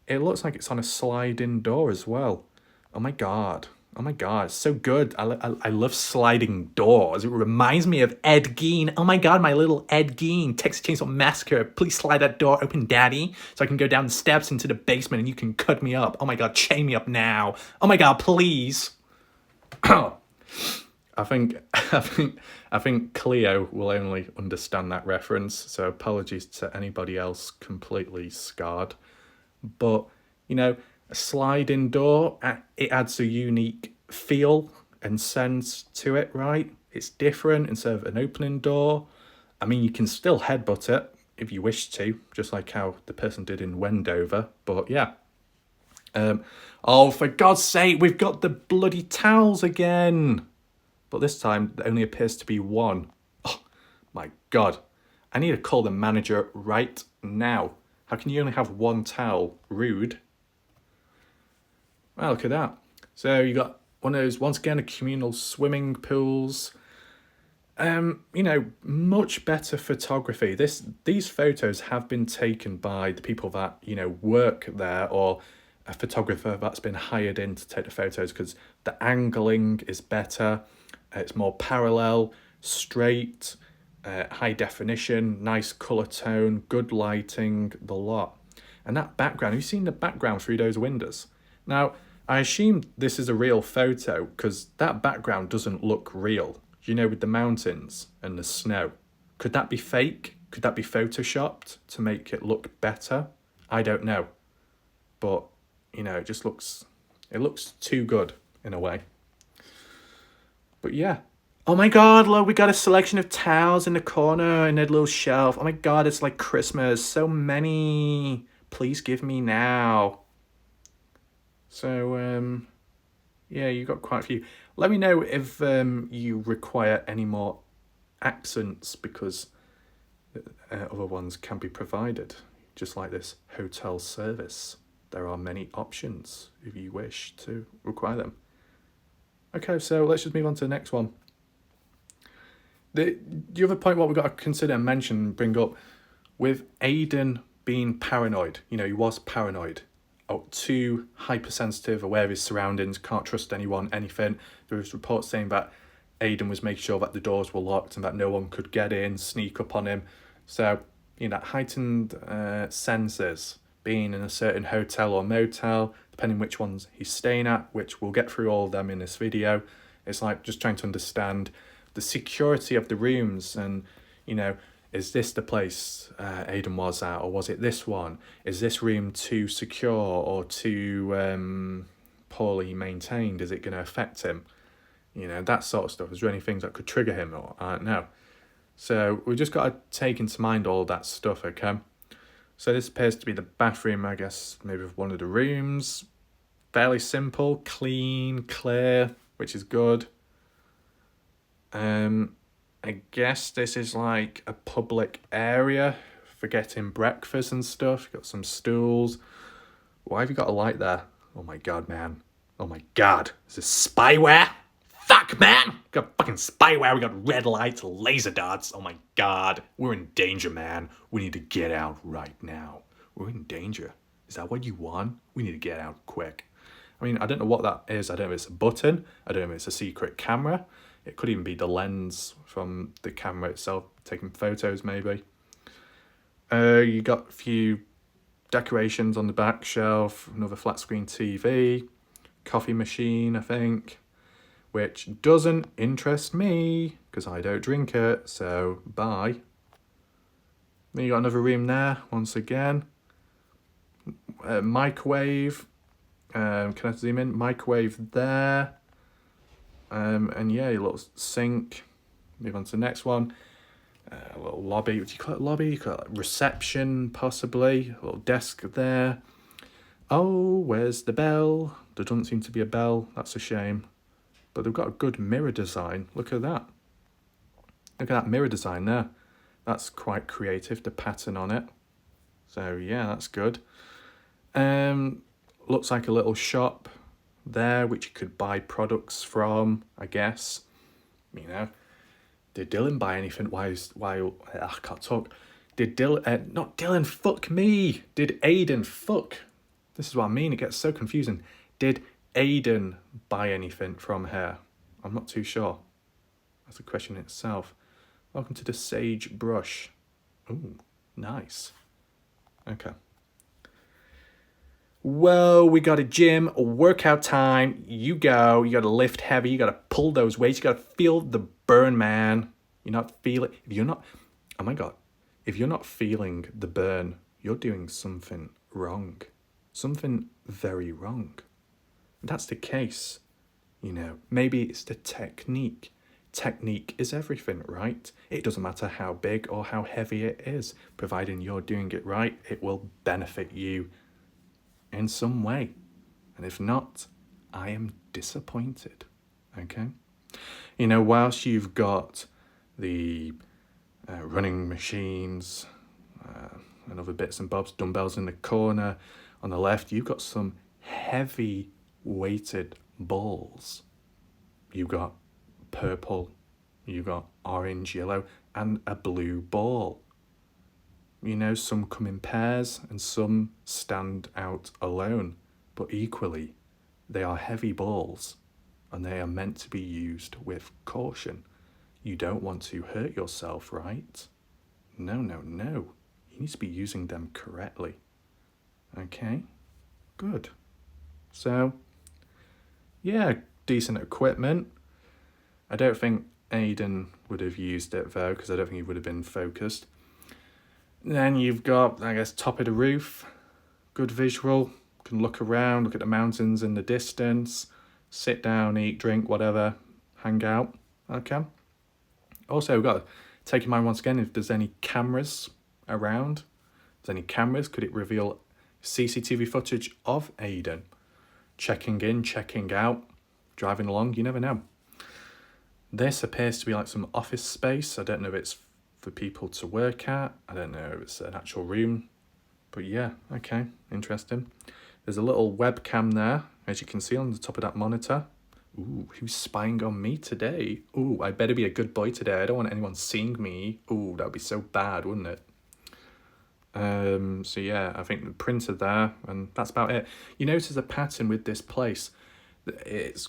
It looks like it's on a sliding door as well. Oh my god. Oh my god, it's so good. I love sliding doors. It reminds me of Ed Gein. Oh my god, my little Ed Gein. Texas Chainsaw Massacre. Please slide that door open, daddy, so I can go down the steps into the basement and you can cut me up. Oh my god, chain me up now. Oh my god, please. I think Cleo will only understand that reference, so apologies to anybody else completely scarred. But, you know, a sliding door, it adds a unique feel and sense to it, right? It's different instead of an opening door. I mean, you can still headbutt it if you wish to, just like how the person did in Wendover, but yeah. Oh, for God's sake, we've got the bloody towels again. But this time, there only appears to be one. Oh, my God. I need to call the manager right now. How can you only have one towel? Rude. Well, look at that. So you got one of those, once again, a communal swimming pools. You know, much better photography. These photos have been taken by the people that, you know, work there, or a photographer that's been hired in to take the photos, because the angling is better. It's more parallel, straight, high definition, nice colour tone, good lighting, the lot. And that background, have you seen the background through those windows? Now, I assume this is a real photo because that background doesn't look real. You know, with the mountains and the snow. Could that be fake? Could that be photoshopped to make it look better? I don't know. But, you know, it looks too good in a way. But yeah. Oh my god, look, we got a selection of towels in the corner in a little shelf. Oh my god, it's like Christmas. So many. Please give me now. So, yeah, you got quite a few. Let me know if you require any more accents, because other ones can be provided. Just like this hotel service. There are many options if you wish to require them. Okay, so let's just move on to the next one. The other point what we've got to consider and mention, bring up, with Aidan being paranoid. You know, he was paranoid. Too hypersensitive, aware of his surroundings, can't trust anyone, anything. There was reports saying that Aidan was making sure that the doors were locked and that no one could get in, sneak up on him. So, you know, heightened senses, being in a certain hotel or motel, depending which ones he's staying at, which we'll get through all of them in this video. It's like just trying to understand the security of the rooms and, you know, is this the place Aidan was at, or was it this one? Is this room too secure or too poorly maintained? Is it going to affect him? You know, that sort of stuff. Is there any things that could trigger him? Or I don't know. So we've just got to take into mind all that stuff, okay? So this appears to be the bathroom, I guess, maybe of one of the rooms. Fairly simple, clean, clear, which is good. I guess this is like a public area for getting breakfast and stuff. Got some stools. Why have you got a light there? Oh my god, man. Oh my god. Is this spyware? Fuck, man! We got fucking spyware. We got red lights, laser darts. Oh my god. We're in danger, man. We need to get out right now. We're in danger. Is that what you want? We need to get out quick. I mean, I don't know what that is. I don't know if it's a button. I don't know if it's a secret camera. It could even be the lens from the camera itself, taking photos maybe. You got a few decorations on the back shelf, another flat screen TV, coffee machine, I think, which doesn't interest me because I don't drink it, so bye. Then you got another room there, once again. Microwave. Can I zoom in? Microwave there. And yeah, your little sink. Move on to the next one. A little lobby. Would you call it lobby? You call it reception, possibly. A little desk there. Oh, where's the bell? There doesn't seem to be a bell. That's a shame. But they've got a good mirror design. Look at that. Look at that mirror design there. That's quite creative, the pattern on it. So yeah, that's good. Looks like a little shop there which you could buy products from, I guess. You know, did Dylan buy anything? Why I can't talk. Did Dylan, not Dylan, fuck me. Did Aidan, fuck. This is what I mean, it gets so confusing. Did Aidan buy anything from her? I'm not too sure. That's a question in itself. Welcome to the Sage Brush. Ooh, nice. Okay. Whoa, we got a gym, a workout time. You go. You got to lift heavy. You got to pull those weights. You got to feel the burn, man. You're not feeling. If you're not, oh my God, if you're not feeling the burn, you're doing something wrong. Something very wrong. If that's the case, you know, maybe it's the technique. Technique is everything, right? It doesn't matter how big or how heavy it is. Providing you're doing it right, it will benefit you in some way. And if not, I am disappointed. Okay? You know, whilst you've got the running machines and other bits and bobs, dumbbells in the corner, on the left, you've got some heavy weighted balls. You've got purple, you've got orange, yellow, and a blue ball. You know, some come in pairs and some stand out alone, but equally, they are heavy balls and they are meant to be used with caution. You don't want to hurt yourself, right? No. You need to be using them correctly. Okay, good. So, yeah, decent equipment. I don't think Aidan would have used it though, because I don't think he would have been focused. Then you've got, I guess, top of the roof, good visual. You can look around, look at the mountains in the distance, sit down, eat, drink, whatever, hang out. Okay. Also, we've got to take in mind once again if there's any cameras around. If there's any cameras, could it reveal CCTV footage of Aidan? Checking in, checking out, driving along, you never know. This appears to be like some office space. I don't know if it's for people to work at. I don't know if it's an actual room. But yeah, okay, interesting. There's a little webcam there, as you can see on the top of that monitor. Ooh, who's spying on me today? Ooh, I better be a good boy today. I don't want anyone seeing me. Ooh, that would be so bad, wouldn't it? So yeah, I think the printer there, and that's about it. You notice a pattern with this place. It's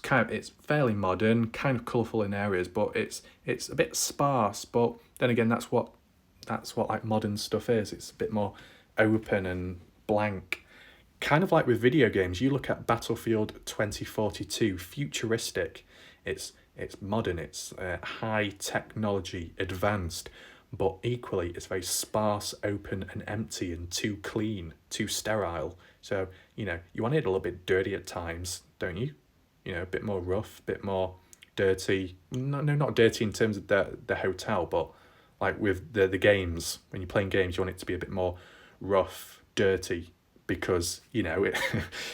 fairly modern, kind of colourful in areas, but it's a bit sparse. But then again, that's what like modern stuff is. It's a bit more open and blank, kind of like with video games. You look at Battlefield 2042, futuristic. It's modern. It's high technology, advanced, but equally it's very sparse, open, and empty, and too clean, too sterile. So you know you want it a little bit dirty at times, don't you? You know, a bit more rough, a bit more dirty. No, not dirty in terms of the hotel, but like with the games. When you're playing games, you want it to be a bit more rough, dirty, because you know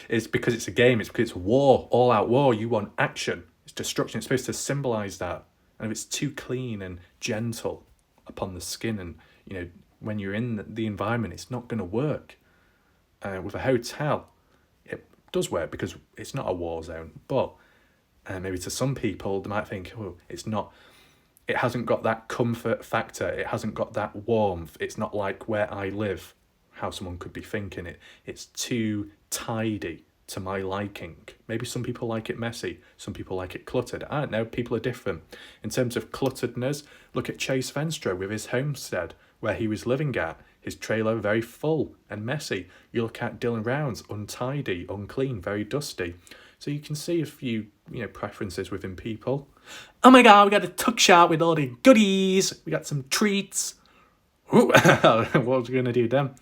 it's because it's a game. It's because it's war, all out war. You want action. It's destruction. It's supposed to symbolize that. And if it's too clean and gentle upon the skin, and you know when you're in the environment, it's not going to work. With a hotel, it does work because it's not a war zone, but maybe to some people they might think, oh, it hasn't got that comfort factor, it hasn't got that warmth, it's not like where I live, how someone could be thinking it's too tidy to my liking. Maybe some people like it messy, some people like it cluttered. I don't know, people are different. In terms of clutteredness, look at Chase Venstra with his homestead where he was living at. His trailer very full and messy. You look at Dylan Round's untidy, unclean, very dusty. So you can see a few, preferences within people. Oh my God, we got a tuck shop with all the goodies. We got some treats. Ooh, what was I going to do then?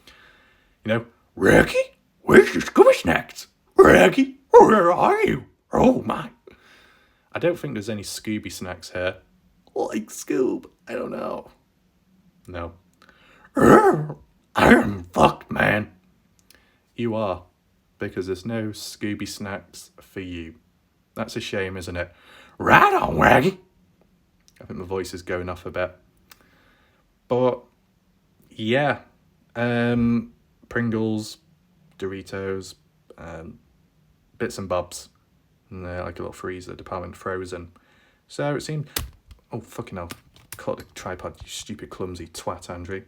Reggie, where's your Scooby snacks? Reggie, where are you? Oh my. I don't think there's any Scooby snacks here. Like Scoob, I don't know. No. I am fucked, man. You are, because there's no Scooby snacks for you. That's a shame, isn't it? Right on, Waggy. I think my voice is going off a bit. But, yeah. Pringles, Doritos, bits and bobs. And they're like a little freezer, department frozen. So it seemed... Oh, fucking hell. Caught the tripod, you stupid clumsy twat, Andrew.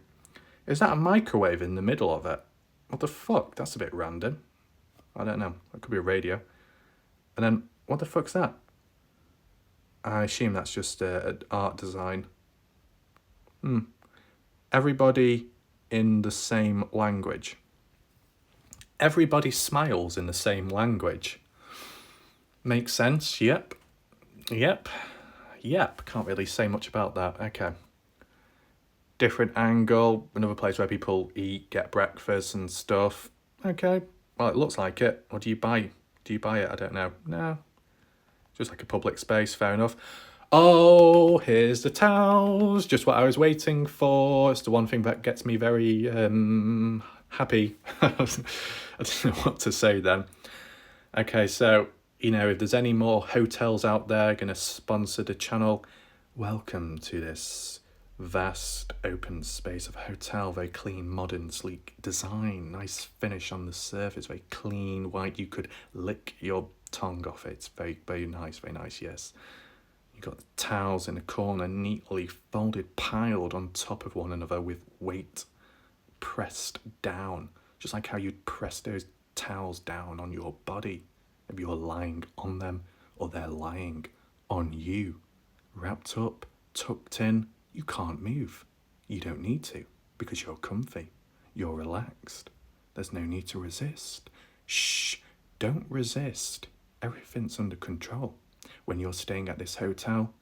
Is that a microwave in the middle of it? What the fuck? That's a bit random. I don't know. That could be a radio. And then, what the fuck's that? I assume that's just an art design. Everybody in the same language. Everybody smiles in the same language. Makes sense, yep. Yep. Can't really say much about that. Okay. Different angle. Another place where people eat, get breakfast and stuff. Okay. Well, it looks like it. Or do you buy it? I don't know. No. Just like a public space, fair enough. Oh, here's the towels. Just what I was waiting for. It's the one thing that gets me very happy. I don't know what to say then. Okay, so, if there's any more hotels out there going to sponsor the channel, welcome to this vast open space of a hotel. Very clean, modern, sleek design. Nice finish on the surface. Very clean, white. You could lick your tongue off it. It's very, very nice, yes. You've got the towels in the corner, neatly folded, piled on top of one another with weight pressed down. Just like how you'd press those towels down on your body. If you're lying on them or they're lying on you. Wrapped up, tucked in, you can't move. You don't need to because you're comfy. You're relaxed. There's no need to resist. Shh, don't resist. Everything's under control. When you're staying at this hotel,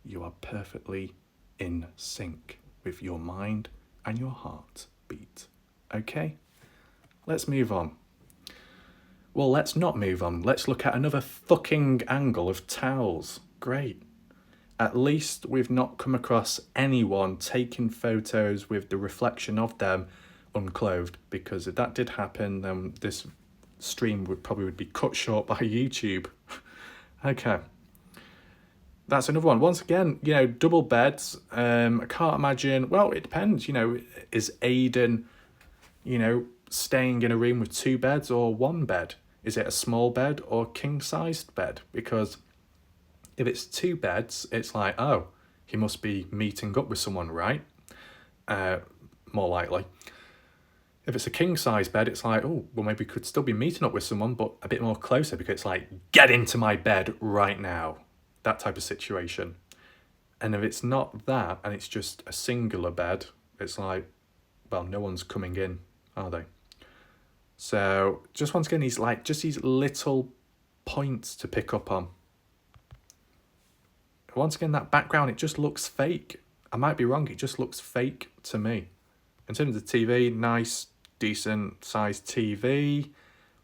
you are perfectly in sync with your mind and your heart beat. Okay? Let's move on. Well, let's not move on. Let's look at another fucking angle of towels. Great. At least we've not come across anyone taking photos with the reflection of them unclothed, because if that did happen, then this stream would be cut short by YouTube. Okay. That's another one. Once again, double beds. I can't imagine. Well, it depends. Is Aidan, staying in a room with two beds or one bed? Is it a small bed or king-sized bed? Because if it's two beds, it's like, oh, he must be meeting up with someone, right? More likely. If it's a king-size bed, it's like, oh, well, maybe we could still be meeting up with someone, but a bit more closer, because it's like, get into my bed right now. That type of situation. And if it's not that, and it's just a singular bed, it's like, well, no one's coming in, are they? So, just once again, these little points to pick up on. Once again, that background, it just looks fake. I might be wrong, it just looks fake to me. In terms of TV, nice, decent sized TV.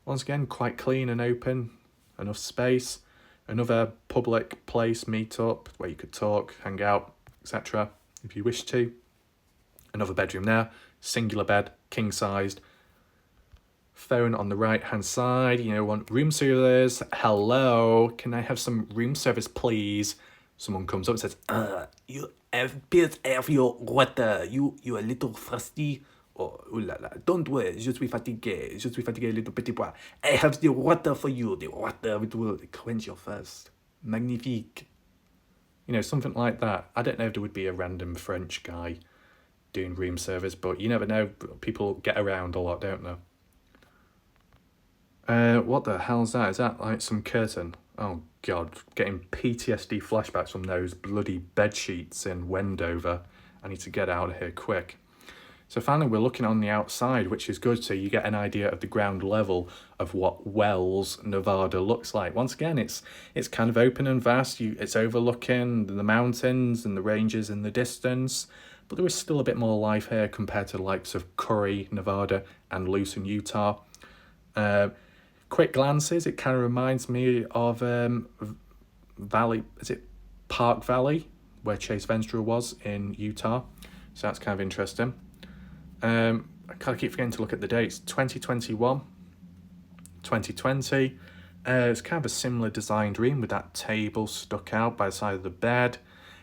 Once again, quite clean and open, enough space. Another public place, meet up, where you could talk, hang out, etc. if you wish to. Another bedroom there, singular bed, king-sized. Phone on the right-hand side, want room service. Hello, can I have some room service, please? Someone comes up and says, you have bit of your water. You a little thirsty? Oh la la, don't worry, je suis fatigué, little petit pois. I have the water for you, the water which will quench your thirst. Magnifique. Something like that. I don't know if there would be a random French guy doing room service, but you never know. People get around a lot, don't they? What the hell's that? Is that like some curtain? Oh God, getting PTSD flashbacks from those bloody bed sheets in Wendover. I need to get out of here quick. So finally, we're looking on the outside, which is good. So you get an idea of the ground level of what Wells, Nevada looks like. Once again, it's kind of open and vast. It's overlooking the mountains and the ranges in the distance. But there is still a bit more life here compared to the likes of Curry, Nevada, and Lucin, Utah. Quick glances, it kind of reminds me of Park Valley, where Chase Venstra was in Utah. So that's kind of interesting. I kind of keep forgetting to look at the dates. 2021, 2020. It's kind of a similar designed room with that table stuck out by the side of the bed.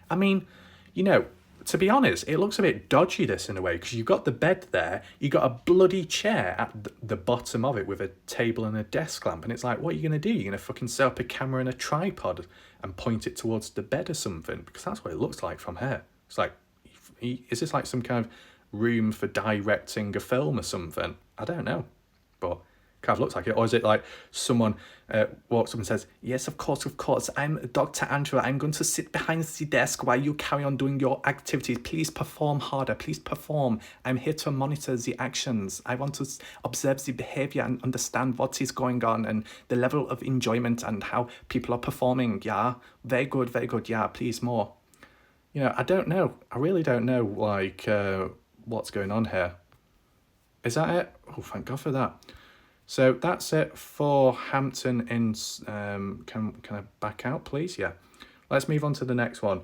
I mean, you know, to be honest, it looks a bit dodgy, this, in a way, because you've got the bed there, you got a bloody chair at the bottom of it with a table and a desk lamp, and it's like, what are you going to do? You're going to fucking set up a camera and a tripod and point it towards the bed or something? Because that's what it looks like from here. It's like, is this like some kind of room for directing a film or something? I don't know, but kind of looks like it. Or is it like someone walks up and says, yes, of course, I'm Dr. Andrew, I'm going to sit behind the desk while you carry on doing your activities. Please perform harder, please perform. I'm here to monitor the actions. I want to observe the behavior and understand what is going on and the level of enjoyment and how people are performing. Yeah, very good, yeah, please more. You know, I don't know. I really don't know, like, what's going on here. Is that it? Oh, thank God for that. So that's it for Hampton Inns. Can I back out, please? Yeah. Let's move on to the next one.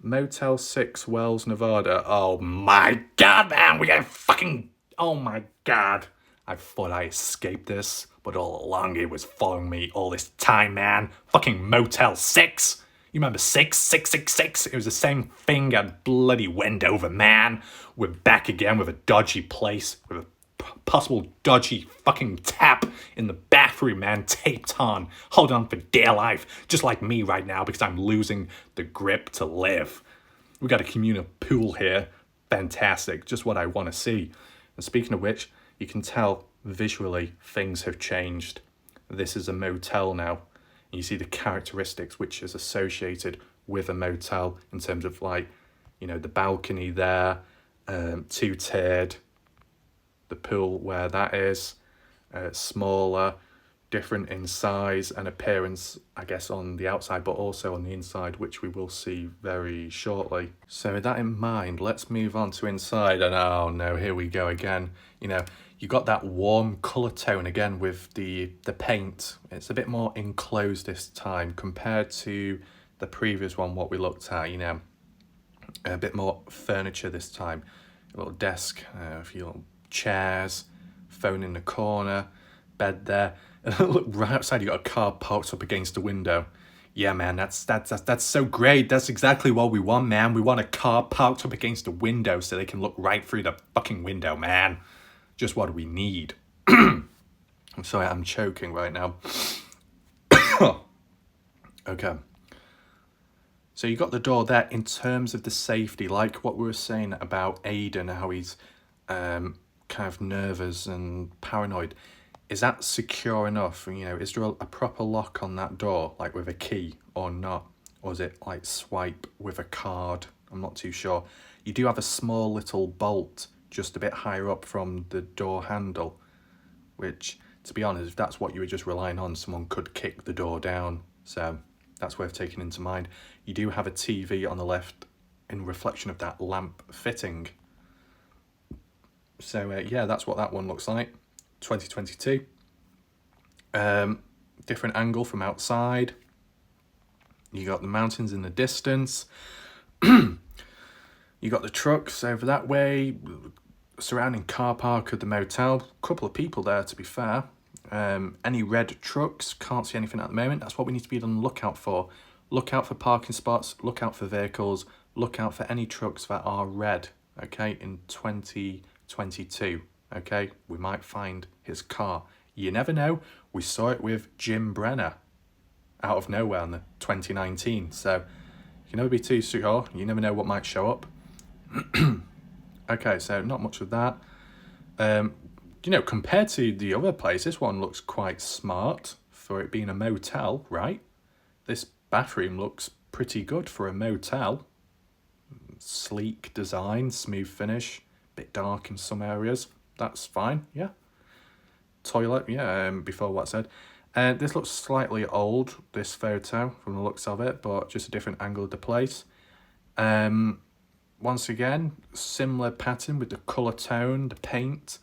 Motel 6, Wells, Nevada. Oh my God, man. We got fucking... Oh my God. I thought I escaped this, but all along it was following me all this time, man. Fucking Motel 6. You remember 666? It was the same thing at bloody Wendover, man. We're back again with a dodgy place, with a possible dodgy fucking tap in the bathroom, man, taped on, hold on for dear life, just like me right now, because I'm losing the grip to live. We got a communal pool here, fantastic, just what I want to see. And speaking of which, you can tell visually things have changed. This is a motel now, and you see the characteristics which is associated with a motel in terms of, like, you know, the balcony there, two-tiered, the pool where that is, smaller, different in size and appearance, I guess, on the outside, but also on the inside, which we will see very shortly. So with that in mind, let's move on to inside. And oh no, here we go again. You know, you got that warm colour tone again with the paint. It's a bit more enclosed this time compared to the previous one, what we looked at, you know. A bit more furniture this time. A little desk, a few little chairs, phone in the corner, bed there. And look, right outside you got a car parked up against the window. Yeah, man, that's so great. That's exactly what we want, man. We want a car parked up against the window so they can look right through the fucking window, man. Just what we need. I'm sorry, I'm choking right now. Okay. So you got the door there in terms of the safety, like what we were saying about Aidan, how he's kind of nervous and paranoid. Is that secure enough? You know, is there a proper lock on that door, like with a key or not? Or is it like swipe with a card? I'm not too sure. You do have a small little bolt just a bit higher up from the door handle, which, to be honest, if that's what you were just relying on, someone could kick the door down. So that's worth taking into mind. You do have a TV on the left in reflection of that lamp fitting. So yeah, that's what that one looks like. 2022. Different angle from outside. You got the mountains in the distance. You got the trucks over that way. Surrounding car park of the motel. Couple of people there, to be fair. Any red trucks? Can't see anything at the moment. That's what we need to be on the lookout for. Look out for parking spots. Look out for vehicles. Look out for any trucks that are red. Okay, in 2022. Okay, we might find his car. You never know. We saw it with Jim Brenner out of nowhere in the 2019. So you can never be too sure. You never know what might show up. Okay, so not much of that. You know, compared to the other place, this one looks quite smart for it being a motel, right? This bathroom looks pretty good for a motel. Sleek design, smooth finish, bit dark in some areas. That's fine, yeah. Toilet, yeah, before what I said. This looks slightly old, this photo, from the looks of it, but just a different angle of the place. Once again, similar pattern with the colour tone, the paint.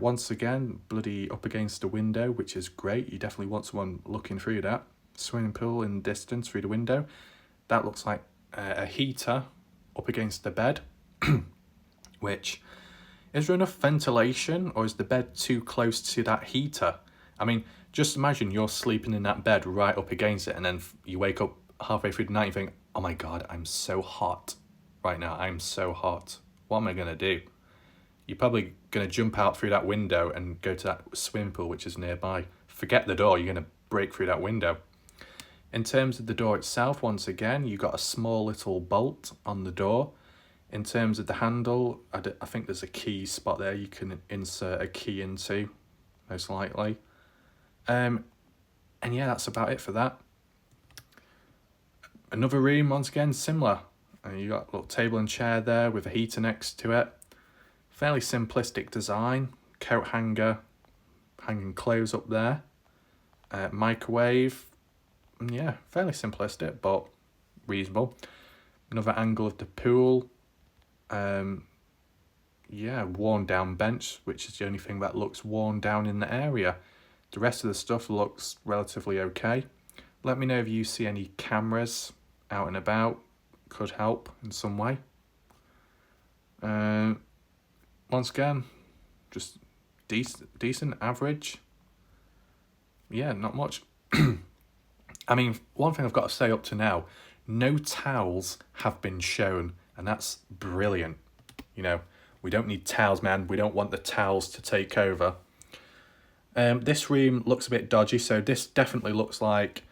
Once again, bloody up against the window, which is great. You definitely want someone looking through that. Swimming pool in the distance through the window. That looks like a heater up against the bed. which, is there enough ventilation, or is the bed too close to that heater? I mean, just imagine you're sleeping in that bed right up against it, and then you wake up halfway through the night and think, oh my God, I'm so hot right now. I'm so hot. What am I going to do? You're probably going to jump out through that window and go to that swimming pool, which is nearby. Forget the door, you're going to break through that window. In terms of the door itself, once again, you got a small little bolt on the door. In terms of the handle, I think there's a key spot there you can insert a key into, most likely. And yeah, that's about it for that. Another room, once again, similar. You got a little table and chair there with a heater next to it. Fairly simplistic design. Coat hanger, hanging clothes up there. Microwave. Yeah, fairly simplistic, but reasonable. Another angle of the pool. Yeah, worn down bench, which is the only thing that looks worn down in the area. The rest of the stuff looks relatively okay. Let me know if you see any cameras out and about. Could help in some way. Once again, just decent, average. Yeah, not much. I mean, one thing I've got to say up to now, no towels have been shown, and that's brilliant. You know, we don't need towels, man. We don't want the towels to take over. This room looks a bit dodgy, so this definitely looks like,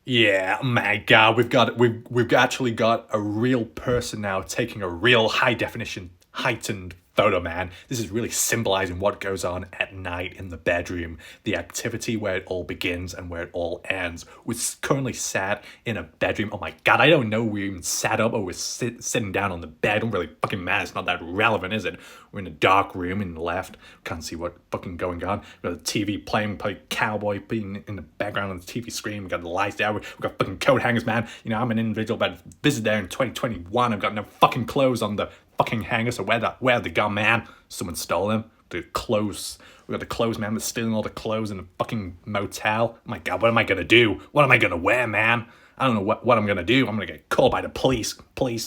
yeah, my God, we've actually got a real person now taking a real high definition, heightened photo, man. This is really symbolizing what goes on at night in the bedroom, the activity where it all begins and where it all ends. We're currently sat in a bedroom. Oh my God, I don't know we're even sat up or we're sitting down on the bed. Don't really fucking matter. It's not that relevant, is it? We're in a dark room in the left. Can't see what fucking going on. We've got the TV playing, probably Cowboy being in the background on the TV screen. We've got the lights down. We've got fucking coat hangers, man. You know, I'm an individual, but visited there in 2021. I've got no fucking clothes on the fucking hangers. So where they gone, man? Someone stole them. The clothes. We got the clothes man that's stealing all the clothes in the fucking motel. Oh my God, what am I gonna do? What am I gonna wear, man? I don't know what I'm gonna do. I'm gonna get called by the police.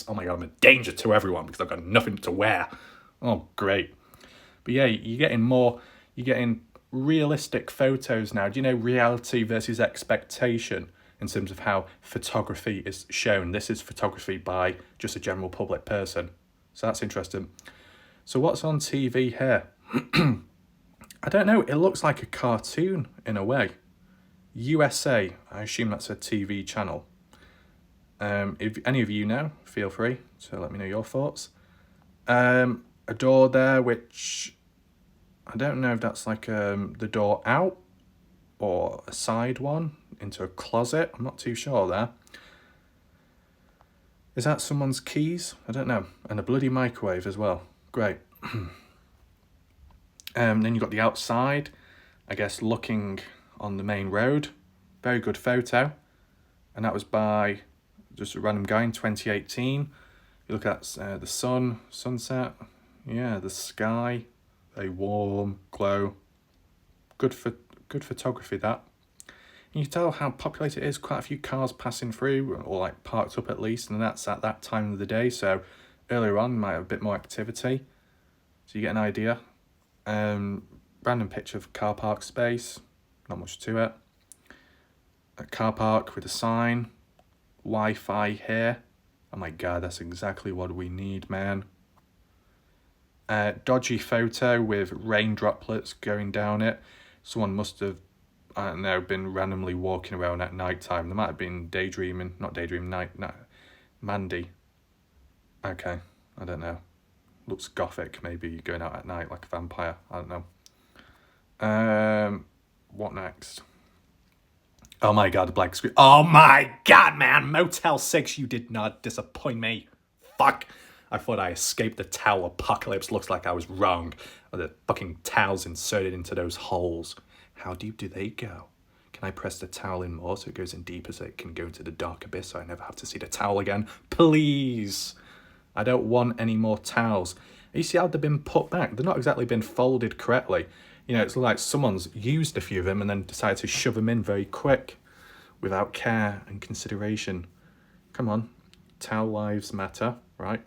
Oh my God, I'm a danger to everyone because I've got nothing to wear. Oh, great. But yeah, you're getting realistic photos now. Do you know reality versus expectation in terms of how photography is shown? This is photography by just a general public person. So that's interesting. So what's on TV here? I don't know. It looks like a cartoon in a way. USA. I assume that's a TV channel. If any of you know, feel free to let me know your thoughts. A door there, which I don't know if that's like the door out or a side one into a closet. I'm not too sure there. Is that someone's keys? I don't know. And a bloody microwave as well. Great. Then you've got the outside, I guess, looking on the main road. Very good photo. And that was by just a random guy in 2018. You look at the sunset. Yeah, the sky. Very warm, glow. Good photography, that. And you can tell how populated it is. Quite a few cars passing through, or like parked up at least, and that's at that time of the day. So earlier on, might have a bit more activity. So you get an idea. Random picture of car park space. Not much to it. A car park with a sign. Wi-Fi here. Oh my God, that's exactly what we need, man. Dodgy photo with rain droplets going down it. Someone must have, I don't know, been randomly walking around at night time. They might have been Mandy. Okay, I don't know. Looks gothic, maybe going out at night like a vampire. I don't know. What next? Oh my God, the black screen. Oh my God, man. Motel 6, you did not disappoint me. Fuck. I thought I escaped the towel apocalypse. Looks like I was wrong. The fucking towels inserted into those holes. How deep do they go? Can I press the towel in more so it goes in deeper so it can go into the dark abyss so I never have to see the towel again? Please. I don't want any more towels. You see how they've been put back? They've not exactly been folded correctly. You know, it's like someone's used a few of them and then decided to shove them in very quick without care and consideration. Come on. Towel lives matter, right?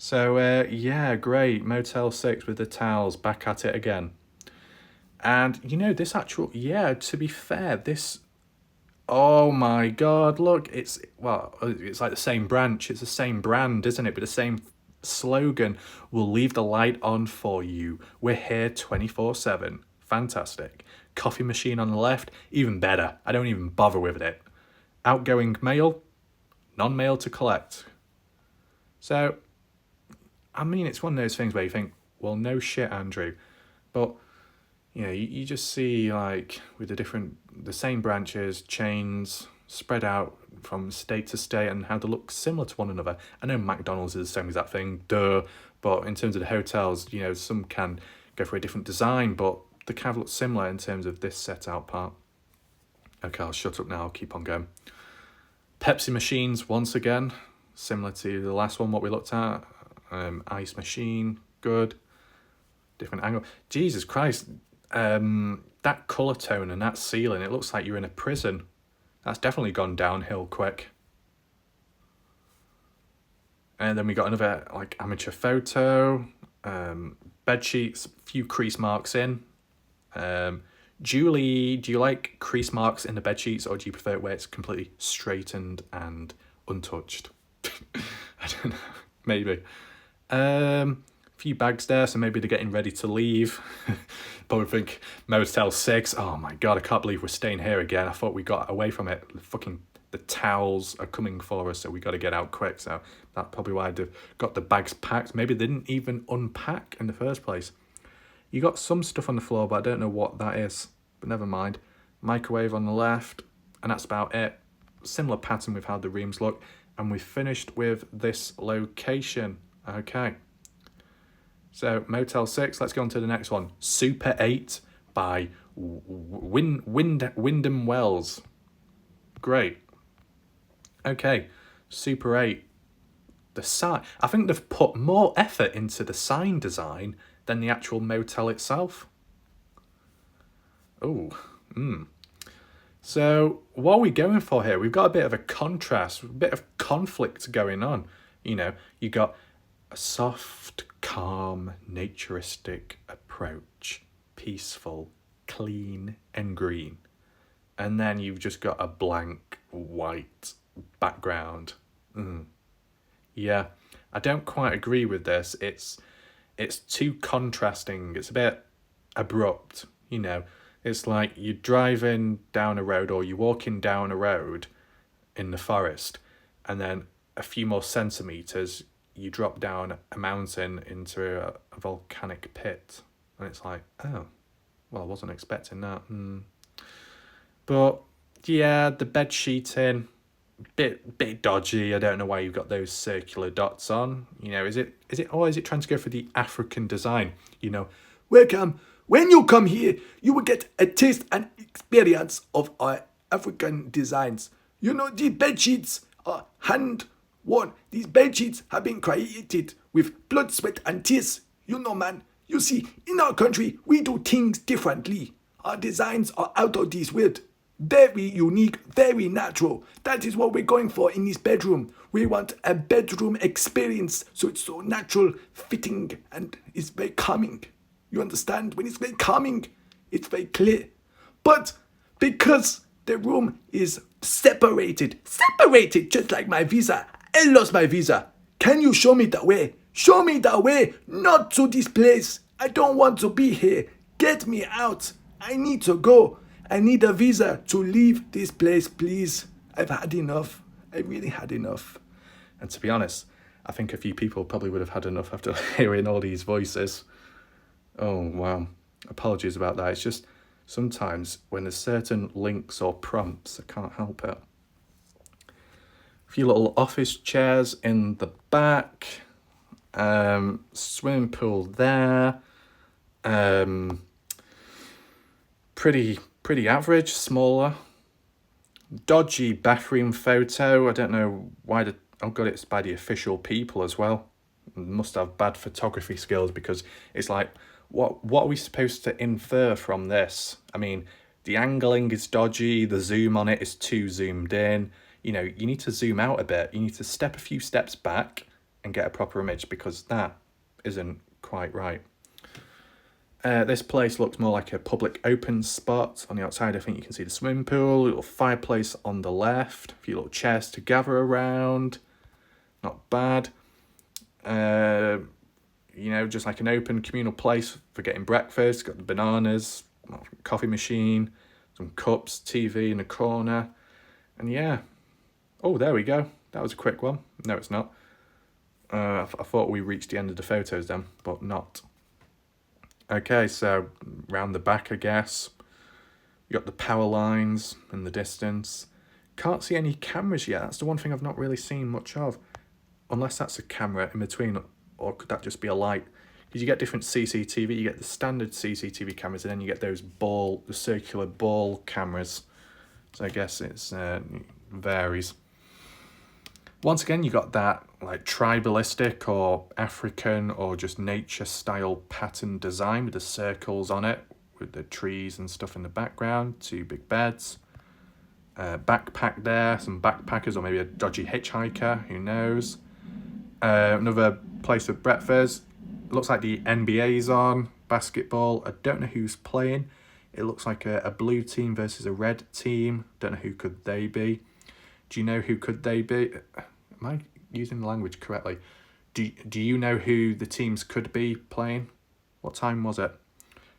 So, yeah, great. Motel 6 with the towels, back at it again. And, you know, this actual, yeah, to be fair, this, oh my God, look, it's, well, it's like the same branch. It's the same brand, isn't it? But the same slogan. We'll leave the light on for you. We're here 24/7. Fantastic. Coffee machine on the left, even better. I don't even bother with it. Outgoing mail, non-mail to collect. So, I mean, it's one of those things where you think, well, no shit, Andrew. But, you know, you just see, like, with the same branches, chains, spread out from state to state and how they look similar to one another. I know McDonald's is the same exact thing, duh. But in terms of the hotels, you know, some can go for a different design, but they kind of look similar in terms of this set out part. Okay, I'll shut up now, I'll keep on going. Pepsi machines, once again, similar to the last one, what we looked at. Ice machine, good. Different angle. Jesus Christ, that colour tone and that ceiling, it looks like you're in a prison. That's definitely gone downhill quick. And then we got another, like, amateur photo. Bed sheets, few crease marks in. Julie, do you like crease marks in the bed sheets, or do you prefer it where it's completely straightened and untouched? I don't know. Maybe. Few bags there, so maybe they're getting ready to leave. But we think Motel 6, oh my God, I can't believe we're staying here again. I thought we got away from it. The towels are coming for us, so we got to get out quick. So that's probably why they've got the bags packed. Maybe they didn't even unpack in the first place. You got some stuff on the floor, but I don't know what that is. But never mind. Microwave on the left, and that's about it. Similar pattern with how the rooms look. And we finished with this location. Okay. So, Motel 6, let's go on to the next one. Super 8 by Wyndham Wells. Great. Okay, Super 8. The sign, I think they've put more effort into the sign design than the actual motel itself. Oh, So, what are we going for here? We've got a bit of a contrast, a bit of conflict going on. You know, you got a soft, calm, naturistic approach, peaceful, clean, and green. And then you've just got a blank white background. Yeah, I don't quite agree with this. It's too contrasting. It's a bit abrupt, you know. It's like you're driving down a road or you're walking down a road in the forest, and then a few more centimetres you drop down a mountain into a volcanic pit. And it's like, oh, well, I wasn't expecting that. But yeah, the bed sheeting, bit dodgy. I don't know why you've got those circular dots on. You know, is it trying to go for the African design? You know, welcome. When you come here, you will get a taste and experience of our African designs. You know, these bed sheets are hand worn. These bed sheets have been created with blood, sweat, and tears. You know, man. You see, in our country, we do things differently. Our designs are out of this world. Very unique, very natural. That is what we're going for in this bedroom. We want a bedroom experience, so it's so natural, fitting, and it's very calming. You understand? When it's very calming, it's very clear. But because the room is separated, just like my visa. I lost my visa. Can you show me the way? Show me the way, not to this place. I don't want to be here. Get me out. I need to go. I need a visa to leave this place, please. I've had enough. I really had enough. And to be honest, I think a few people probably would have had enough after hearing all these voices. Oh, wow. Apologies about that. It's just sometimes when there's certain links or prompts, I can't help it. A few little office chairs in the back. Swimming pool there. Pretty average, smaller. Dodgy bathroom photo. I don't know why oh god, it's by the official people as well. Must have bad photography skills, because it's like, what are we supposed to infer from this? I mean, the angling is dodgy, the zoom on it is too zoomed in. You know, you need to zoom out a bit. You need to step a few steps back and get a proper image, because that isn't quite right. This place looks more like a public open spot. On the outside, I think you can see the swimming pool, a little fireplace on the left, a few little chairs to gather around. Not bad. Just like an open communal place for getting breakfast. Got the bananas, coffee machine, some cups, TV in a corner. And yeah. Oh, there we go. That was a quick one. No, it's not. I thought we reached the end of the photos then, but not. Okay, so round the back, I guess. You got the power lines in the distance. Can't see any cameras yet. That's the one thing I've not really seen much of. Unless that's a camera in between, or could that just be a light? Because you get different CCTV. You get the standard CCTV cameras, and then you get those the circular ball cameras. So I guess it's varies. Once again, you got that like tribalistic or African or just nature style pattern design with the circles on it, with the trees and stuff in the background. 2 big beds. Backpack there, some backpackers or maybe a dodgy hitchhiker, who knows. Another place with breakfast. It looks like the NBA's on. Basketball. I don't know who's playing. It looks like a blue team versus a red team. Don't know who could they be. Do you know who could they be? Am I using the language correctly? Do you know who the teams could be playing? What time was it?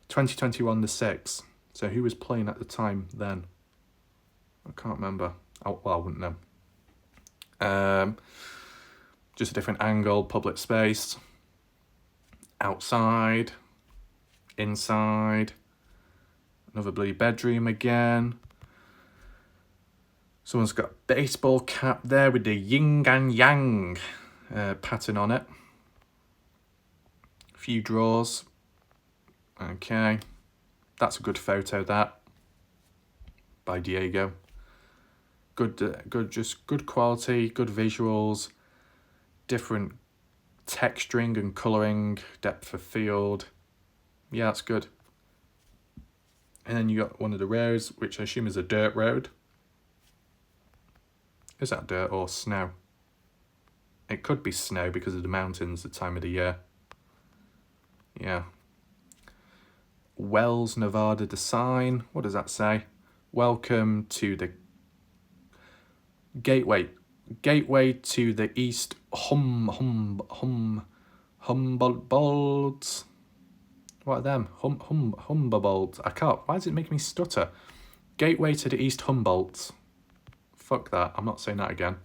2021 the 6th. So who was playing at the time then? I can't remember. I wouldn't know. Just a different angle, public space. Outside. Inside. Another bloody bedroom again. Someone's got a baseball cap there with the yin and yang pattern on it. A few drawers. Okay. That's a good photo, that. By Diego. Good quality, good visuals. Different texturing and colouring, depth of field. Yeah, that's good. And then you got one of the roads, which I assume is a dirt road. Is that dirt or snow? It could be snow because of the mountains, the time of the year. Yeah. Wells, Nevada, the sign. What does that say? Welcome to the gateway. Gateway to the East Humboldt. What are them? Humboldt. I can't. Why is it making me stutter? Gateway to the East Humboldt. Fuck that. I'm not saying that again.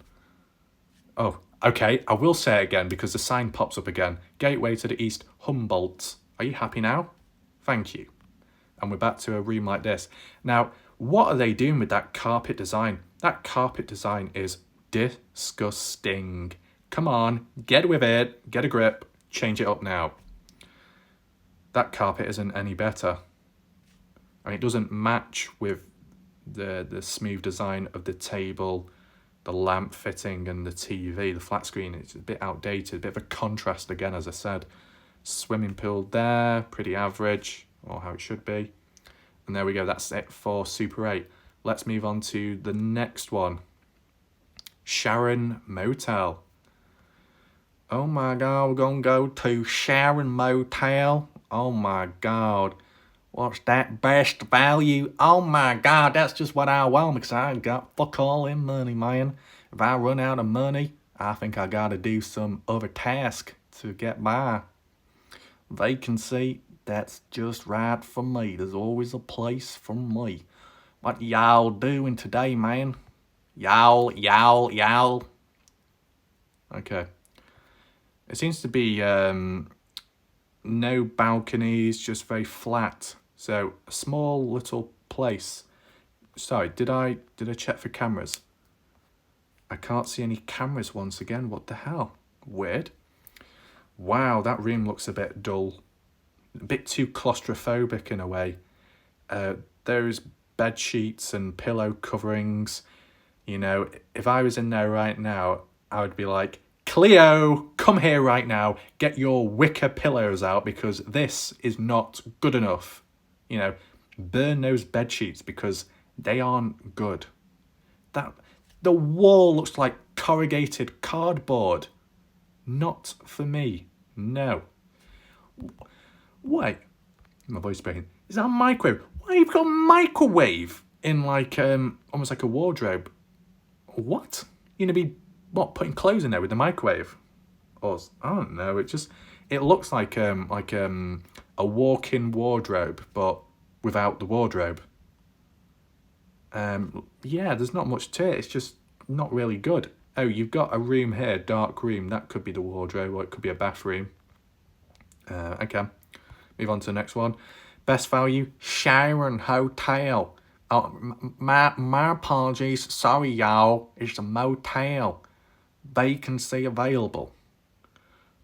Oh, okay. I will say it again because the sign pops up again. Gateway to the East Humboldt. Are you happy now? Thank you. And we're back to a room like this. Now, what are they doing with that carpet design? That carpet design is disgusting. Come on, get with it. Get a grip. Change it up now. That carpet isn't any better. I mean, it doesn't match with the smooth design of the table, the lamp fitting and the TV, the flat screen. It's a bit outdated, a bit of a contrast again, as I said. Swimming pool there, pretty average, or how it should be. And there we go, that's it for Super 8. Let's move on to the next one. Sharon Motel. Oh my God, we're gonna go to Sharon Motel. Oh my God. What's that, best value? Oh my God, that's just what I want because I got fuck all in money, man. If I run out of money, I think I gotta do some other task to get by. Vacancy, that's just right for me. There's always a place for me. What y'all doing today, man? Y'all. Okay. It seems to be no balconies, just very flat. So a small little place. Sorry, did I check for cameras? I can't see any cameras once again. What the hell? Weird. Wow, that room looks a bit dull. A bit too claustrophobic in a way. Those bed sheets and pillow coverings. You know, if I was in there right now, I would be like, Cleo, come here right now. Get your wicker pillows out because this is not good enough. You know, burn those bed sheets because they aren't good. The wall looks like corrugated cardboard. Not for me. No. Wait. My voice breaking. Is that a microwave? Why you've got a microwave in like almost like a wardrobe? What? You're gonna be putting clothes in there with the microwave? Or I don't know. It looks like a walk-in wardrobe, but without the wardrobe. Yeah, there's not much to it. It's just not really good. Oh, you've got a room here, dark room. That could be the wardrobe, or it could be a bathroom. Okay. Move on to the next one. Best value, Sharon Hotel. Oh, my apologies. Sorry, y'all. It's a motel. Vacancy available.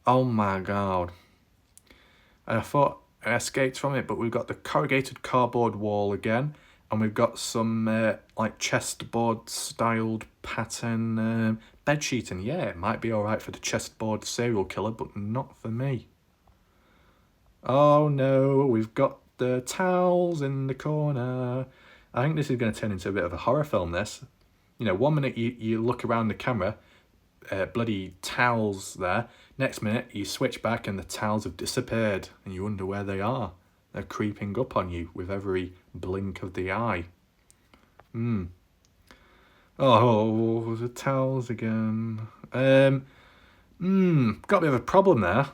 Oh my god. And I thought I escaped from it, but we've got the corrugated cardboard wall again. And we've got some like chessboard styled pattern bed sheeting. Yeah, it might be alright for the chessboard serial killer, but not for me. Oh no, we've got the towels in the corner. I think this is going to turn into a bit of a horror film, this. You know, 1 minute you look around the camera, bloody towels there. Next minute you switch back and the towels have disappeared and you wonder where they are. They're creeping up on you with every blink of the eye. Oh, the towels again. Got a bit of a problem there.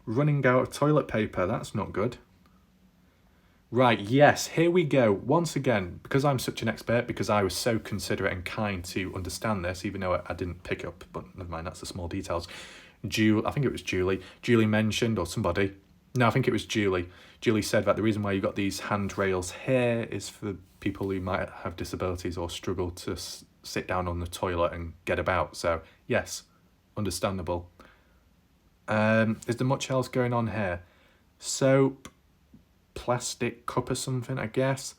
Running out of toilet paper, that's not good. Right, yes, here we go. Once again, because I'm such an expert, because I was so considerate and kind to understand this, even though I didn't pick up, but never mind, that's the small details. I think it was Julie. Julie mentioned, or somebody. No, I think it was Julie. Julie said that the reason why you got these handrails here is for people who might have disabilities or struggle to sit down on the toilet and get about. So, yes, understandable. Is there much else going on here? Soap, plastic cup or something, I guess.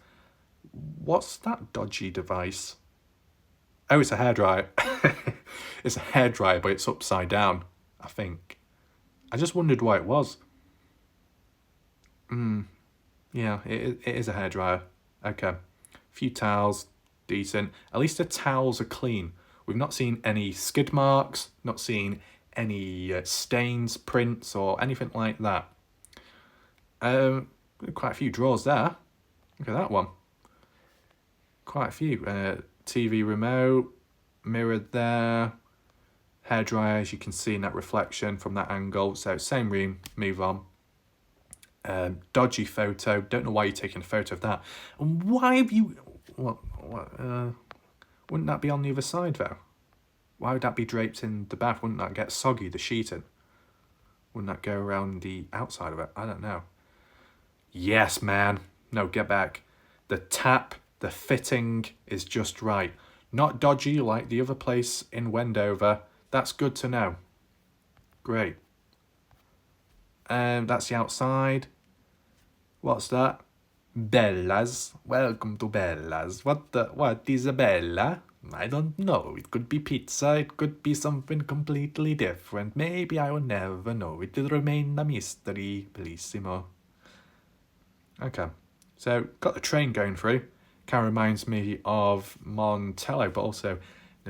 What's that dodgy device? Oh, it's a hairdryer. It's a hairdryer, but it's upside down, I think. I just wondered why it was. Yeah, it is a hairdryer. Okay. A few towels, decent. At least the towels are clean. We've not seen any skid marks, not seen any stains, prints, or anything like that. Quite a few drawers there. Look at that one. Quite a few. TV remote, mirror there. Hairdryer, as you can see in that reflection from that angle. So same room, move on. Dodgy photo. Don't know why you're taking a photo of that. And why have you... wouldn't that be on the other side, though? Why would that be draped in the bath? Wouldn't that get soggy, the sheeting? Wouldn't that go around the outside of it? I don't know. Yes, man. No, get back. The tap, the fitting is just right. Not dodgy like the other place in Wendover. That's good to know. Great. That's the outside. What's that? Bella's. Welcome to Bella's. What is a Bella? I don't know. It could be pizza. It could be something completely different. Maybe I will never know. It will remain a mystery. Bellissimo. Okay. So, got the train going through. Kind of reminds me of Montello, but also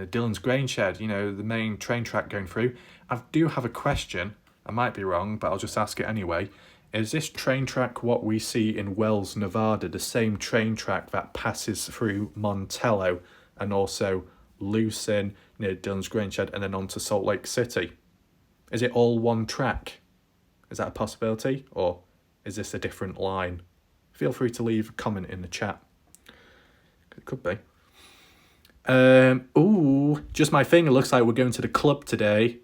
Dillon's Grain Shed, you know, the main train track going through. I do have a question. I might be wrong, but I'll just ask it anyway. Is this train track what we see in Wells, Nevada, the same train track that passes through Montello and also Lucin near Dillon's Grain Shed and then on to Salt Lake City? Is it all one track? Is that a possibility? Or is this a different line? Feel free to leave a comment in the chat. It could be. Just my thing. It looks like we're going to the club today.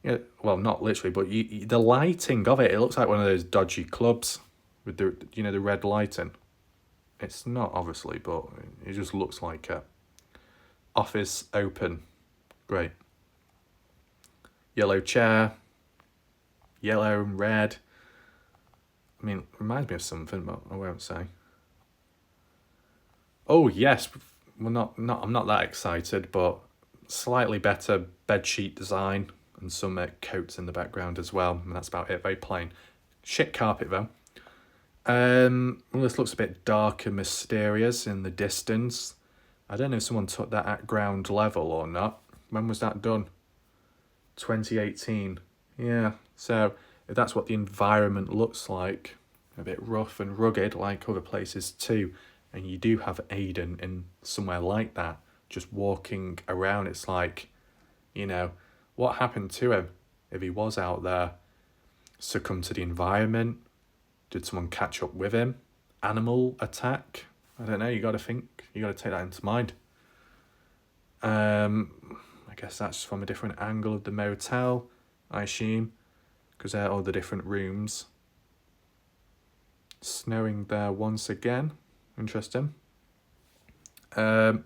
Yeah, well, not literally, but the lighting of it looks like one of those dodgy clubs with the red lighting. It's not, obviously, but it just looks like a office open. Great. Yellow chair. Yellow and red. I mean, it reminds me of something, but I won't say. Oh, yes. Well, I'm not that excited, but slightly better bedsheet design and some coats in the background as well. And that's about it. Very plain. Shit carpet, though. Well, this looks a bit dark and mysterious in the distance. I don't know if someone took that at ground level or not. When was that done? 2018. Yeah, so if that's what the environment looks like, a bit rough and rugged like other places too, and you do have Aidan in somewhere like that, just walking around, it's like, you know, what happened to him if he was out there? Succumb to the environment? Did someone catch up with him? Animal attack? I don't know, you got to take that into mind. I guess that's from a different angle of the motel, I assume, because they're all the different rooms. Snowing there once again. Interesting. I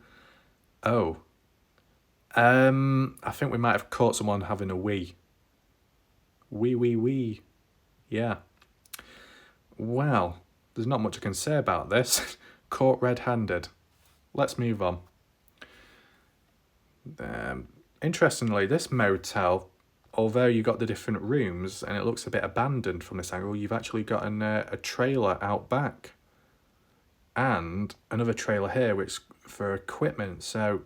think we might have caught someone having a wee. Wee. Yeah. Well, there's not much I can say about this. Caught red-handed. Let's move on. Interestingly, this motel, although you got the different rooms and it looks a bit abandoned from this angle, you've actually got a trailer out back. And another trailer here, which for equipment. So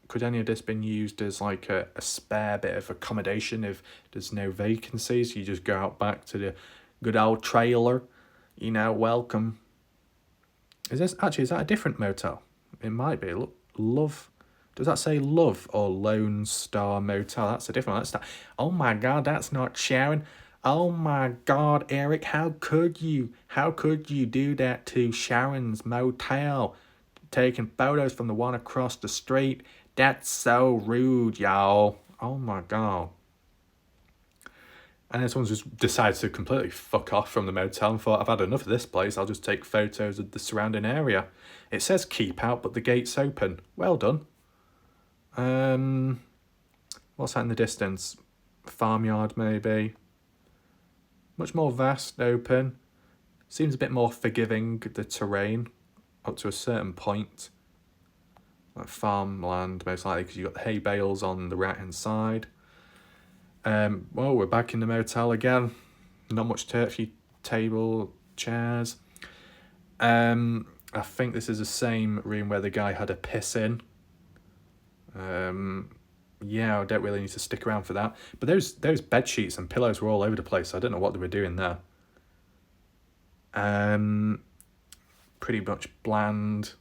could any of this been used as like a spare bit of accommodation if there's no vacancies? You just go out back to the good old trailer, welcome. Is that a different motel? It might be. Look, Love. Does that say Love or Lone Star Motel? That's a different one. Oh my God, that's not Sharon. Oh my God, Eric, how could you? How could you do that to Sharon's motel? Taking photos from the one across the street. That's so rude, y'all. Oh my God. And this one's just decided to completely fuck off from the motel and thought, I've had enough of this place, I'll just take photos of the surrounding area. It says keep out, but the gate's open. Well done. What's that in the distance? Farmyard, maybe. Much more vast, open. Seems a bit more forgiving, the terrain, up to a certain point. Like farmland, most likely, because you've got the hay bales on the right-hand side. Well, we're back in the motel again. Not much turkey table, chairs. I think this is the same room where the guy had a piss in. Yeah, I don't really need to stick around for that. But those bed sheets and pillows were all over the place. So I don't know what they were doing there. Pretty much bland.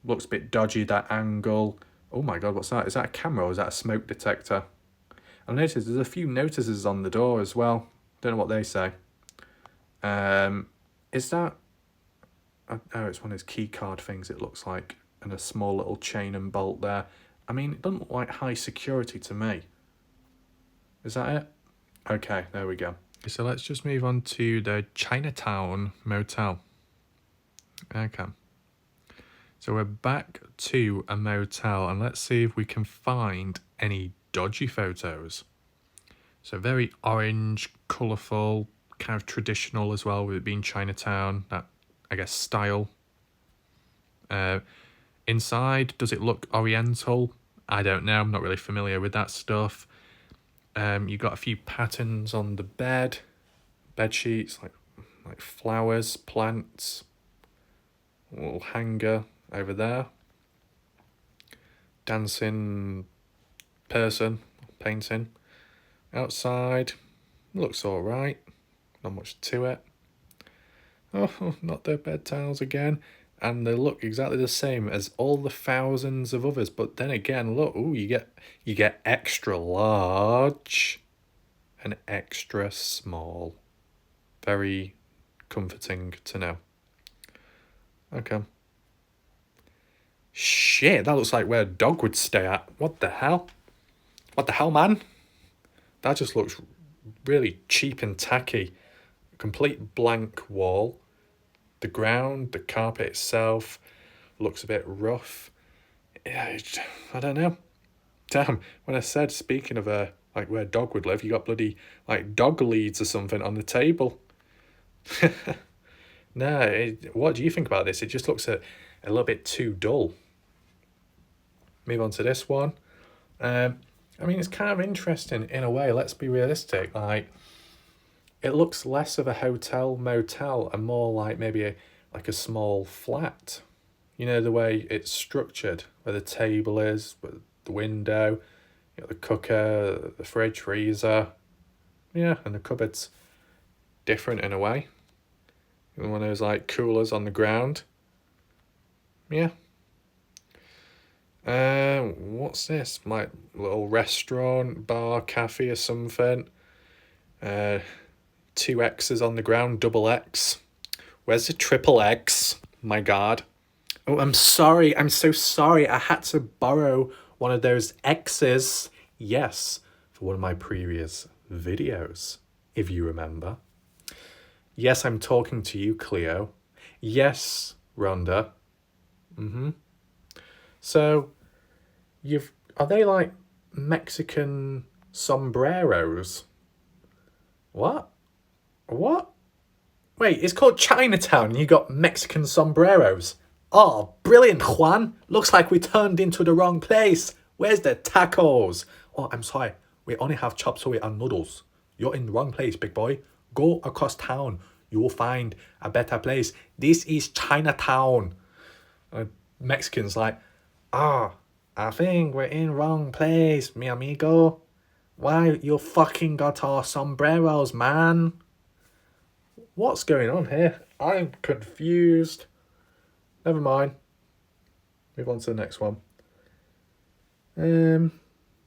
Looks a bit dodgy, that angle. Oh my God, what's that? Is that a camera or is that a smoke detector? I noticed there's a few notices on the door as well. Don't know what they say. Is that... Oh, it's one of those key card things, it looks like. And a small little chain and bolt there. I mean, it doesn't look like high security to me. Is that it? Okay, there we go. So let's just move on to the Chinatown Motel. Okay. So we're back to a motel and let's see if we can find any dodgy photos. So very orange, colourful, kind of traditional as well, with it being Chinatown, that, I guess, style. Inside, does it look oriental? I don't know, I'm not really familiar with that stuff. You got a few patterns on the bed sheets, like flowers, plants, a little hanger over there. Dancing person, painting. Outside, looks alright, not much to it. Oh, not the bed towels again. And they look exactly the same as all the thousands of others. But then again, look, ooh, you get extra large and extra small. Very comforting to know. Okay. Shit, that looks like where a dog would stay at. What the hell? What the hell, man? That just looks really cheap and tacky. Complete blank wall. The ground, the carpet itself looks a bit rough. Yeah, I don't know. Damn, when I said, speaking of like where a dog would live, you got bloody like dog leads or something on the table. No, what do you think about this? It just looks a little bit too dull. Move on to this one. I mean, it's kind of interesting in a way. Let's be realistic. Like, it looks less of a hotel motel and more like maybe a small flat. You know, the way it's structured, where the table is, with the window. Got the cooker, the fridge, freezer. Yeah, and the cupboard's different in a way. One of those like coolers on the ground. Yeah. What's this? My little restaurant, bar, cafe or something. 2 X's on the ground, double X. Where's the triple X? My God. Oh, I'm sorry. I'm so sorry. I had to borrow one of those X's. Yes, for one of my previous videos, if you remember. Yes, I'm talking to you, Cleo. Yes, Rhonda. So, are they like Mexican sombreros? What? Wait, it's called Chinatown and you got Mexican sombreros. Oh, brilliant, Juan. Looks like we turned into the wrong place. Where's the tacos? Oh, I'm sorry. We only have chop suey and noodles. You're in the wrong place, big boy. Go across town. You will find a better place. This is Chinatown. Mexicans like, I think we're in wrong place, mi amigo. Why you fucking got our sombreros, man? What's going on here? I'm confused. Never mind. Move on to the next one.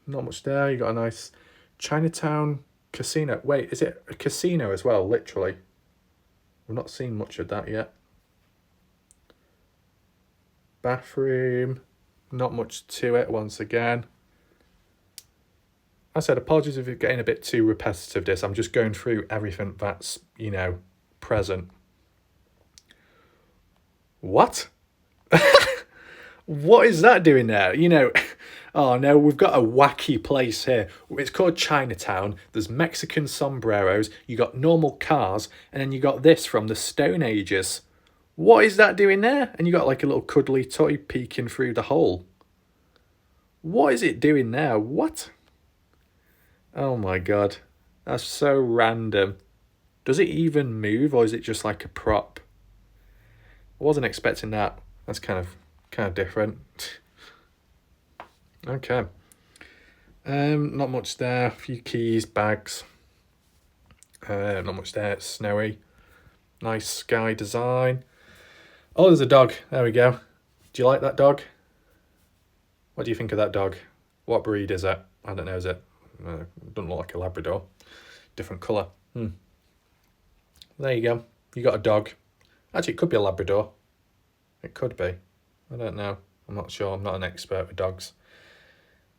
Not much there. You got a nice Chinatown casino. Wait, is it a casino as well, literally? We've not seen much of that yet. Bathroom. Not much to it once again. I said apologies if you're getting a bit too repetitive this. I'm just going through everything that's, present. What? What is that doing there? Oh no, we've got a wacky place here. It's called Chinatown. There's Mexican sombreros, you got normal cars, and then you got this from the Stone Ages. What is that doing there? And you got like a little cuddly toy peeking through the hole. What is it doing there? What? Oh my God. That's so random. Does it even move or is it just like a prop? I wasn't expecting that. That's kind of different. Okay. Not much there. A few keys, bags. Not much there. It's snowy. Nice sky design. Oh, there's a dog. There we go. Do you like that dog? What do you think of that dog? What breed is it? I don't know, is it? Doesn't look like a Labrador. Different colour. There you go. You got a dog. Actually, it could be a Labrador. It could be. I don't know. I'm not sure. I'm not an expert with dogs.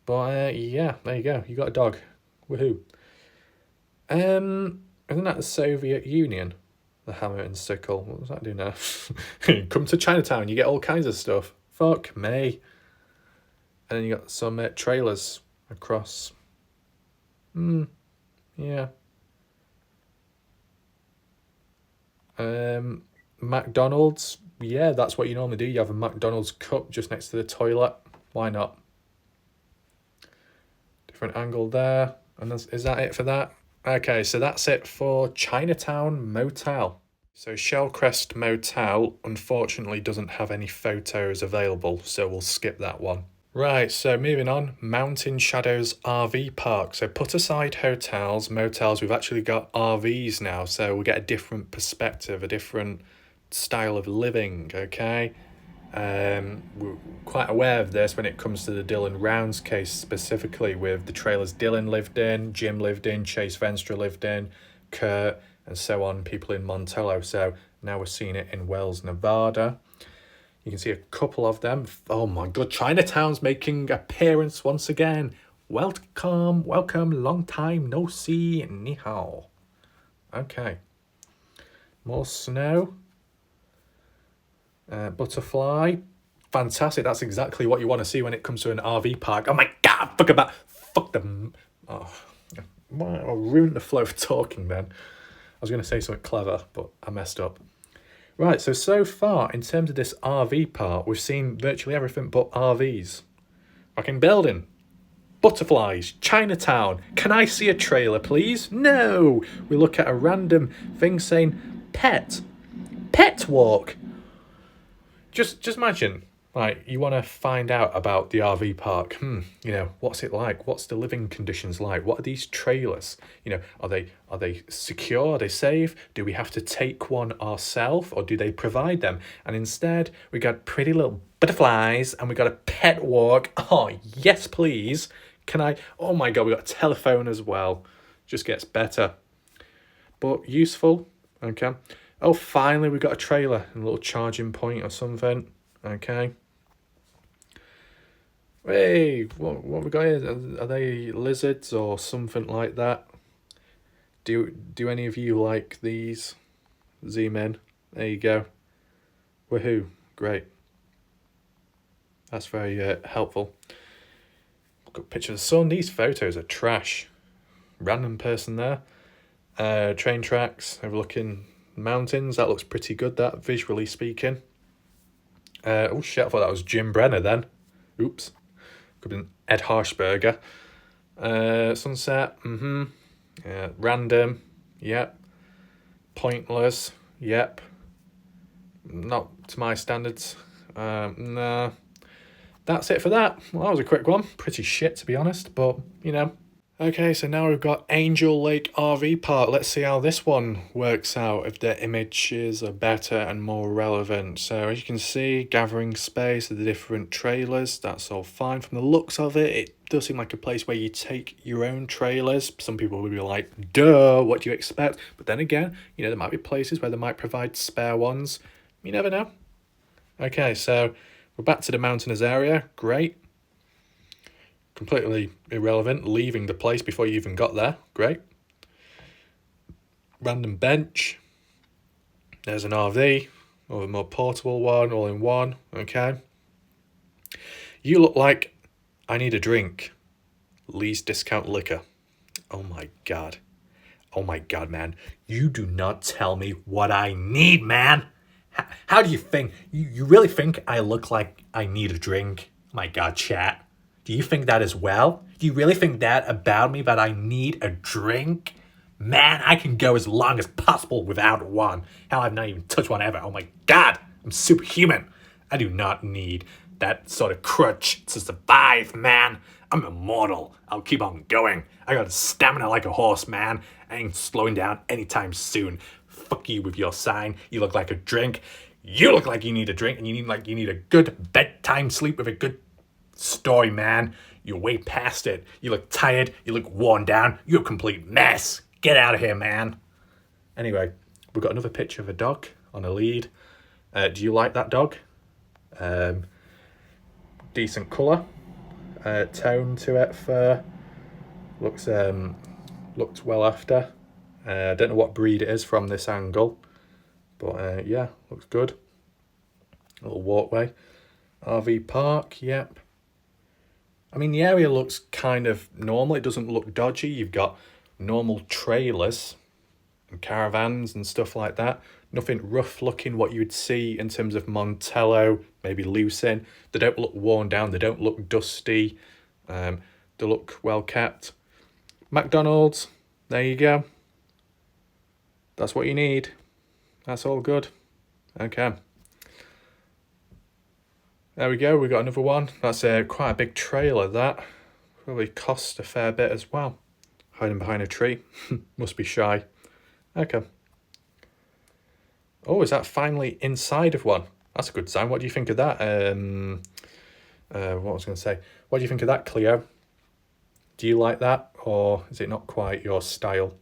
But yeah, there you go. You got a dog. Woohoo. Isn't that the Soviet Union? The hammer and sickle. What does that do now? Come to Chinatown. You get all kinds of stuff. Fuck me. And then you got some trailers across. Yeah. McDonald's. Yeah, that's what you normally do. You have a McDonald's cup just next to the toilet. Why not? Different angle there. And is that it for that? Okay, so that's it for Chinatown Motel. So Shellcrest Motel unfortunately doesn't have any photos available, so we'll skip that one. Right, so moving on, Mountain Shadows RV Park. So put aside hotels, motels, we've actually got RVs now, so we get a different perspective, a different style of living, okay? We're quite aware of this when it comes to the Dylan Rounds case, specifically with the trailers Dylan lived in, Jim lived in, Chase Venstra lived in, Kurt, and so on, people in Montello. So now we're seeing it in Wells, Nevada. You can see a couple of them. Oh my God, Chinatown's making appearance once again. Welcome, long time no see, ni hao. Okay. More snow. Butterfly. Fantastic, that's exactly what you want to see when it comes to an RV park. Oh my God, fuck them. Oh, I'll ruin the flow of talking then. I was going to say something clever, but I messed up. Right, so far, in terms of this RV part, we've seen virtually everything but RVs. Fucking building. Butterflies. Chinatown. Can I see a trailer, please? No! We look at a random thing saying, pet. Pet walk. Just imagine, Like, you want to find out about the RV park. You know, what's it like? What's the living conditions like? What are these trailers? You know, are they secure? Are they safe? Do we have to take one ourselves, or do they provide them? And instead, we got pretty little butterflies, and we got a pet walk. Oh, yes, please. Can I? Oh my God, we got a telephone as well. Just gets better. But useful. Okay. Oh, finally, we got a trailer and a little charging point or something. Okay. Hey, what we got here? Are they lizards or something like that? Do any of you like these? Zoom in. There you go. Woohoo! Great. That's very helpful. Got a picture of the sun. These photos are trash. Random person there. Train tracks overlooking mountains. That looks pretty good. That visually speaking. Oh shit! I thought that was Jim Brenner then. Oops. Could have been Ed Harshberger. Sunset. Random. Yep. Pointless. Yep. Not to my standards. Nah. That's it for that. Well, that was a quick one. Pretty shit, to be honest, but, you know. Okay, so now we've got Angel Lake RV Park. Let's see how this one works out, if the images are better and more relevant. So as you can see, gathering space of the different trailers, that's all fine. From the looks of it, it does seem like a place where you take your own trailers. Some people will be like, duh, what do you expect? But then again, you know, there might be places where they might provide spare ones. You never know. Okay, so we're back to the mountainous area. Great. Completely irrelevant, leaving the place before you even got there. Great. Random bench. There's an RV, or a more portable one, all in one. Okay. You look like I need a drink. Lee's Discount Liquor. Oh my God. Oh my God, man. You do not tell me what I need, man. How do you think? You really think I look like I need a drink? My God, chat. Do you think that as well? Do you really think that about me, that I need a drink? Man, I can go as long as possible without one. Hell, I've not even touched one ever. Oh my God, I'm superhuman. I do not need that sort of crutch to survive, man. I'm immortal. I'll keep on going. I got stamina like a horse, man. I ain't slowing down anytime soon. Fuck you with your sign. You look like a drink. You look like you need a drink, and you need a good bedtime sleep with a good story, man. You're way past it. You look tired. You look worn down. You're a complete mess. Get out of here, man. Anyway, we've got another picture of a dog on a lead. Do you like that dog? Decent colour. Tone to it. Fur. Looked well after. I don't know what breed it is from this angle. But yeah, looks good. A little walkway. RV park, yep. I mean, the area looks kind of normal. It doesn't look dodgy. You've got normal trailers and caravans and stuff like that. Nothing rough looking, what you would see in terms of Montello, maybe Lucin. They don't look worn down. They don't look dusty. They look well kept. McDonald's, there you go. That's what you need. That's all good. Okay. There we go, we got another one. That's quite a big trailer, that. Probably cost a fair bit as well. Hiding behind a tree. Must be shy. Okay. Oh, is that finally inside of one? That's a good sign. What do you think of that? What was I going to say? What do you think of that, Cleo? Do you like that, or is it not quite your style?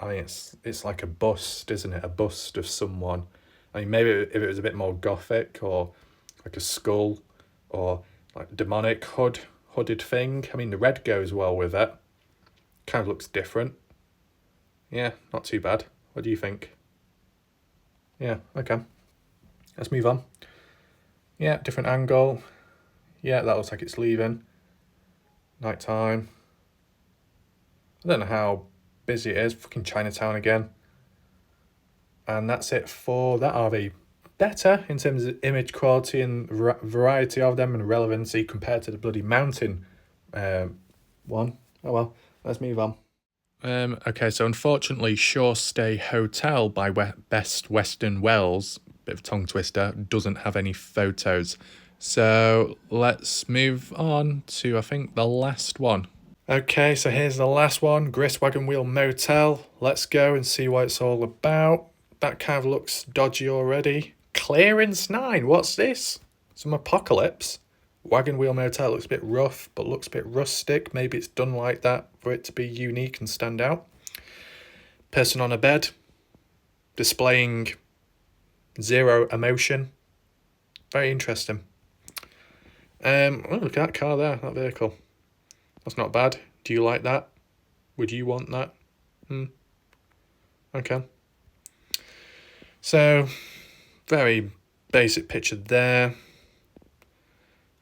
I mean, it's like a bust, isn't it? A bust of someone. I mean, maybe if it was a bit more gothic, or like a skull, or like demonic hooded thing. I mean, the red goes well with it. Kind of looks different. Yeah, not too bad. What do you think? Yeah, okay. Let's move on. Yeah, different angle. Yeah, that looks like it's leaving. Night time. I don't know how busy it is. Fucking Chinatown again. And that's it for that RV. Better in terms of image quality and variety of them and relevancy compared to the bloody mountain one. Oh well, let's move on. Okay, so unfortunately, Shore Stay Hotel by Best Western Wells bit of a tongue twister, doesn't have any photos. So let's move on to, I think, the last one. Okay, so here's the last one, Grist Wagon Wheel Motel. Let's go and see what it's all about. That kind of looks dodgy already. Clearance 9, what's this? Some apocalypse. Wagon Wheel Motel looks a bit rough, but looks a bit rustic. Maybe it's done like that for it to be unique and stand out. Person on a bed, displaying zero emotion. Very interesting. Oh, look at that car there, that vehicle. That's not bad. Do you like that? Would you want that? Okay. So, very basic picture there.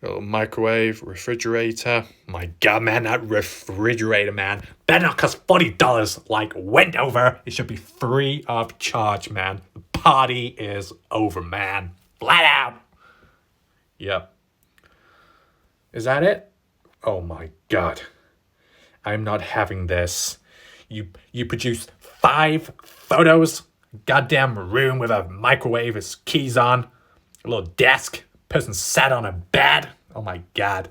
A little microwave, refrigerator. My God, man, that refrigerator, man. Better not cost $40 like Wendover. It should be free of charge, man. The party is over, man. Flat out. Yep. Is that it? Oh my God. I'm not having this. You produced 5 photos? Goddamn room with a microwave, its keys on. A little desk. Person sat on a bed. Oh my God.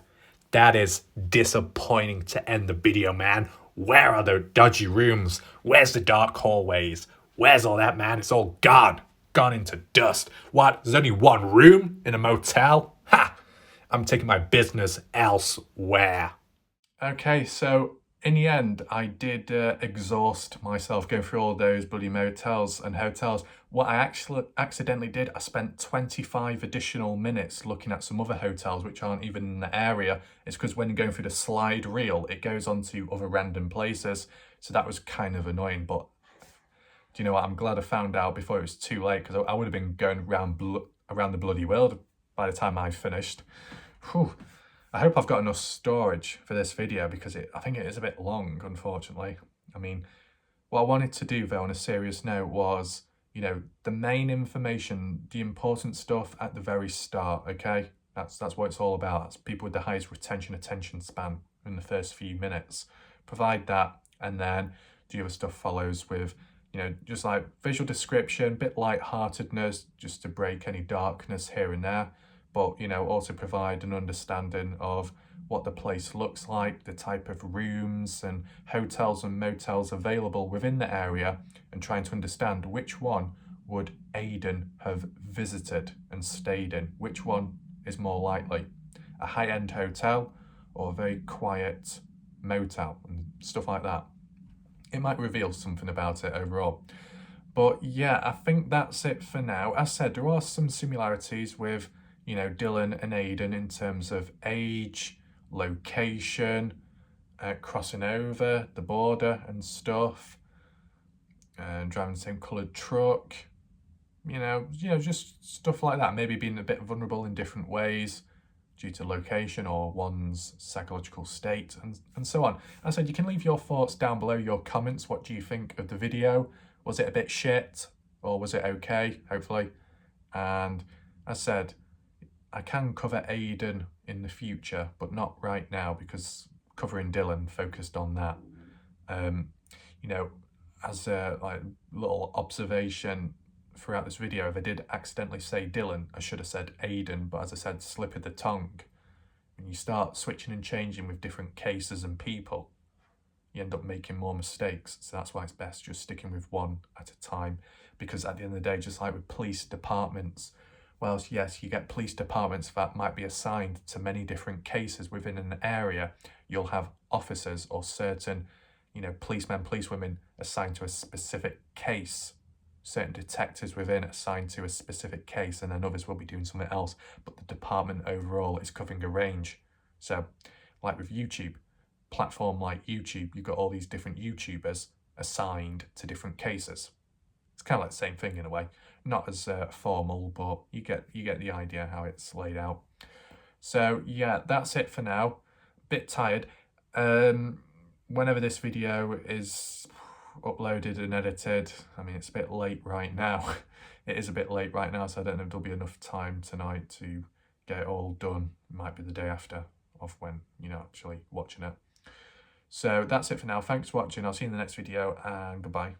That is disappointing to end the video, man. Where are the dodgy rooms? Where's the dark hallways? Where's all that, man? It's all gone. Gone into dust. What? There's only one room in a motel? Ha! I'm taking my business elsewhere. Okay, so in the end, I did exhaust myself going through all those bloody motels and hotels. What I actually accidentally did, I spent 25 additional minutes looking at some other hotels which aren't even in the area. It's because when you're going through the slide reel, it goes on to other random places. So that was kind of annoying, but do you know what? I'm glad I found out before it was too late, because I would have been going around the bloody world by the time I finished. Whew. I hope I've got enough storage for this video, because I think it is a bit long, unfortunately. I mean, what I wanted to do though on a serious note was, you know, the main information, the important stuff at the very start, okay? That's what it's all about. That's people with the highest attention span in the first few minutes. Provide that, and then the other stuff follows with, you know, just like visual description, bit light-heartedness, just to break any darkness here and there. But, you know, also provide an understanding of what the place looks like, the type of rooms and hotels and motels available within the area, and trying to understand which one would Aidan have visited and stayed in. Which one is more likely? A high-end hotel or a very quiet motel and stuff like that. It might reveal something about it overall. But yeah, I think that's it for now. As said, there are some similarities with, you know, Dylan and Aidan in terms of age, location, crossing over the border and stuff, and driving the same coloured truck, you know, just stuff like that. Maybe being a bit vulnerable in different ways due to location or one's psychological state, and so on. As I said, you can leave your thoughts down below, your comments. What do you think of the video? Was it a bit shit or was it okay, hopefully? And as I said, I can cover Aidan in the future, but not right now, because covering Dylan focused on that. You know, as a like little observation throughout this video, if I did accidentally say Dylan, I should have said Aidan, but as I said, slip of the tongue. When you start switching and changing with different cases and people, you end up making more mistakes. So that's why it's best just sticking with one at a time, because at the end of the day, just like with police departments, well, yes, you get police departments that might be assigned to many different cases within an area. You'll have officers or certain, you know, policemen, policewomen assigned to a specific case, certain detectives within assigned to a specific case, and then others will be doing something else. But the department overall is covering a range. So, like with YouTube, platform like YouTube, you've got all these different YouTubers assigned to different cases. It's kind of like the same thing in a way. Not as formal, but you get the idea how it's laid out. So yeah, that's it for now. Bit tired. Whenever this video is uploaded and edited, I mean, it's a bit late right now. It is a bit late right now, so I don't know if there'll be enough time tonight to get it all done. It might be the day after of when you're actually watching it. So that's it for now. Thanks for watching. I'll see you in the next video, and goodbye.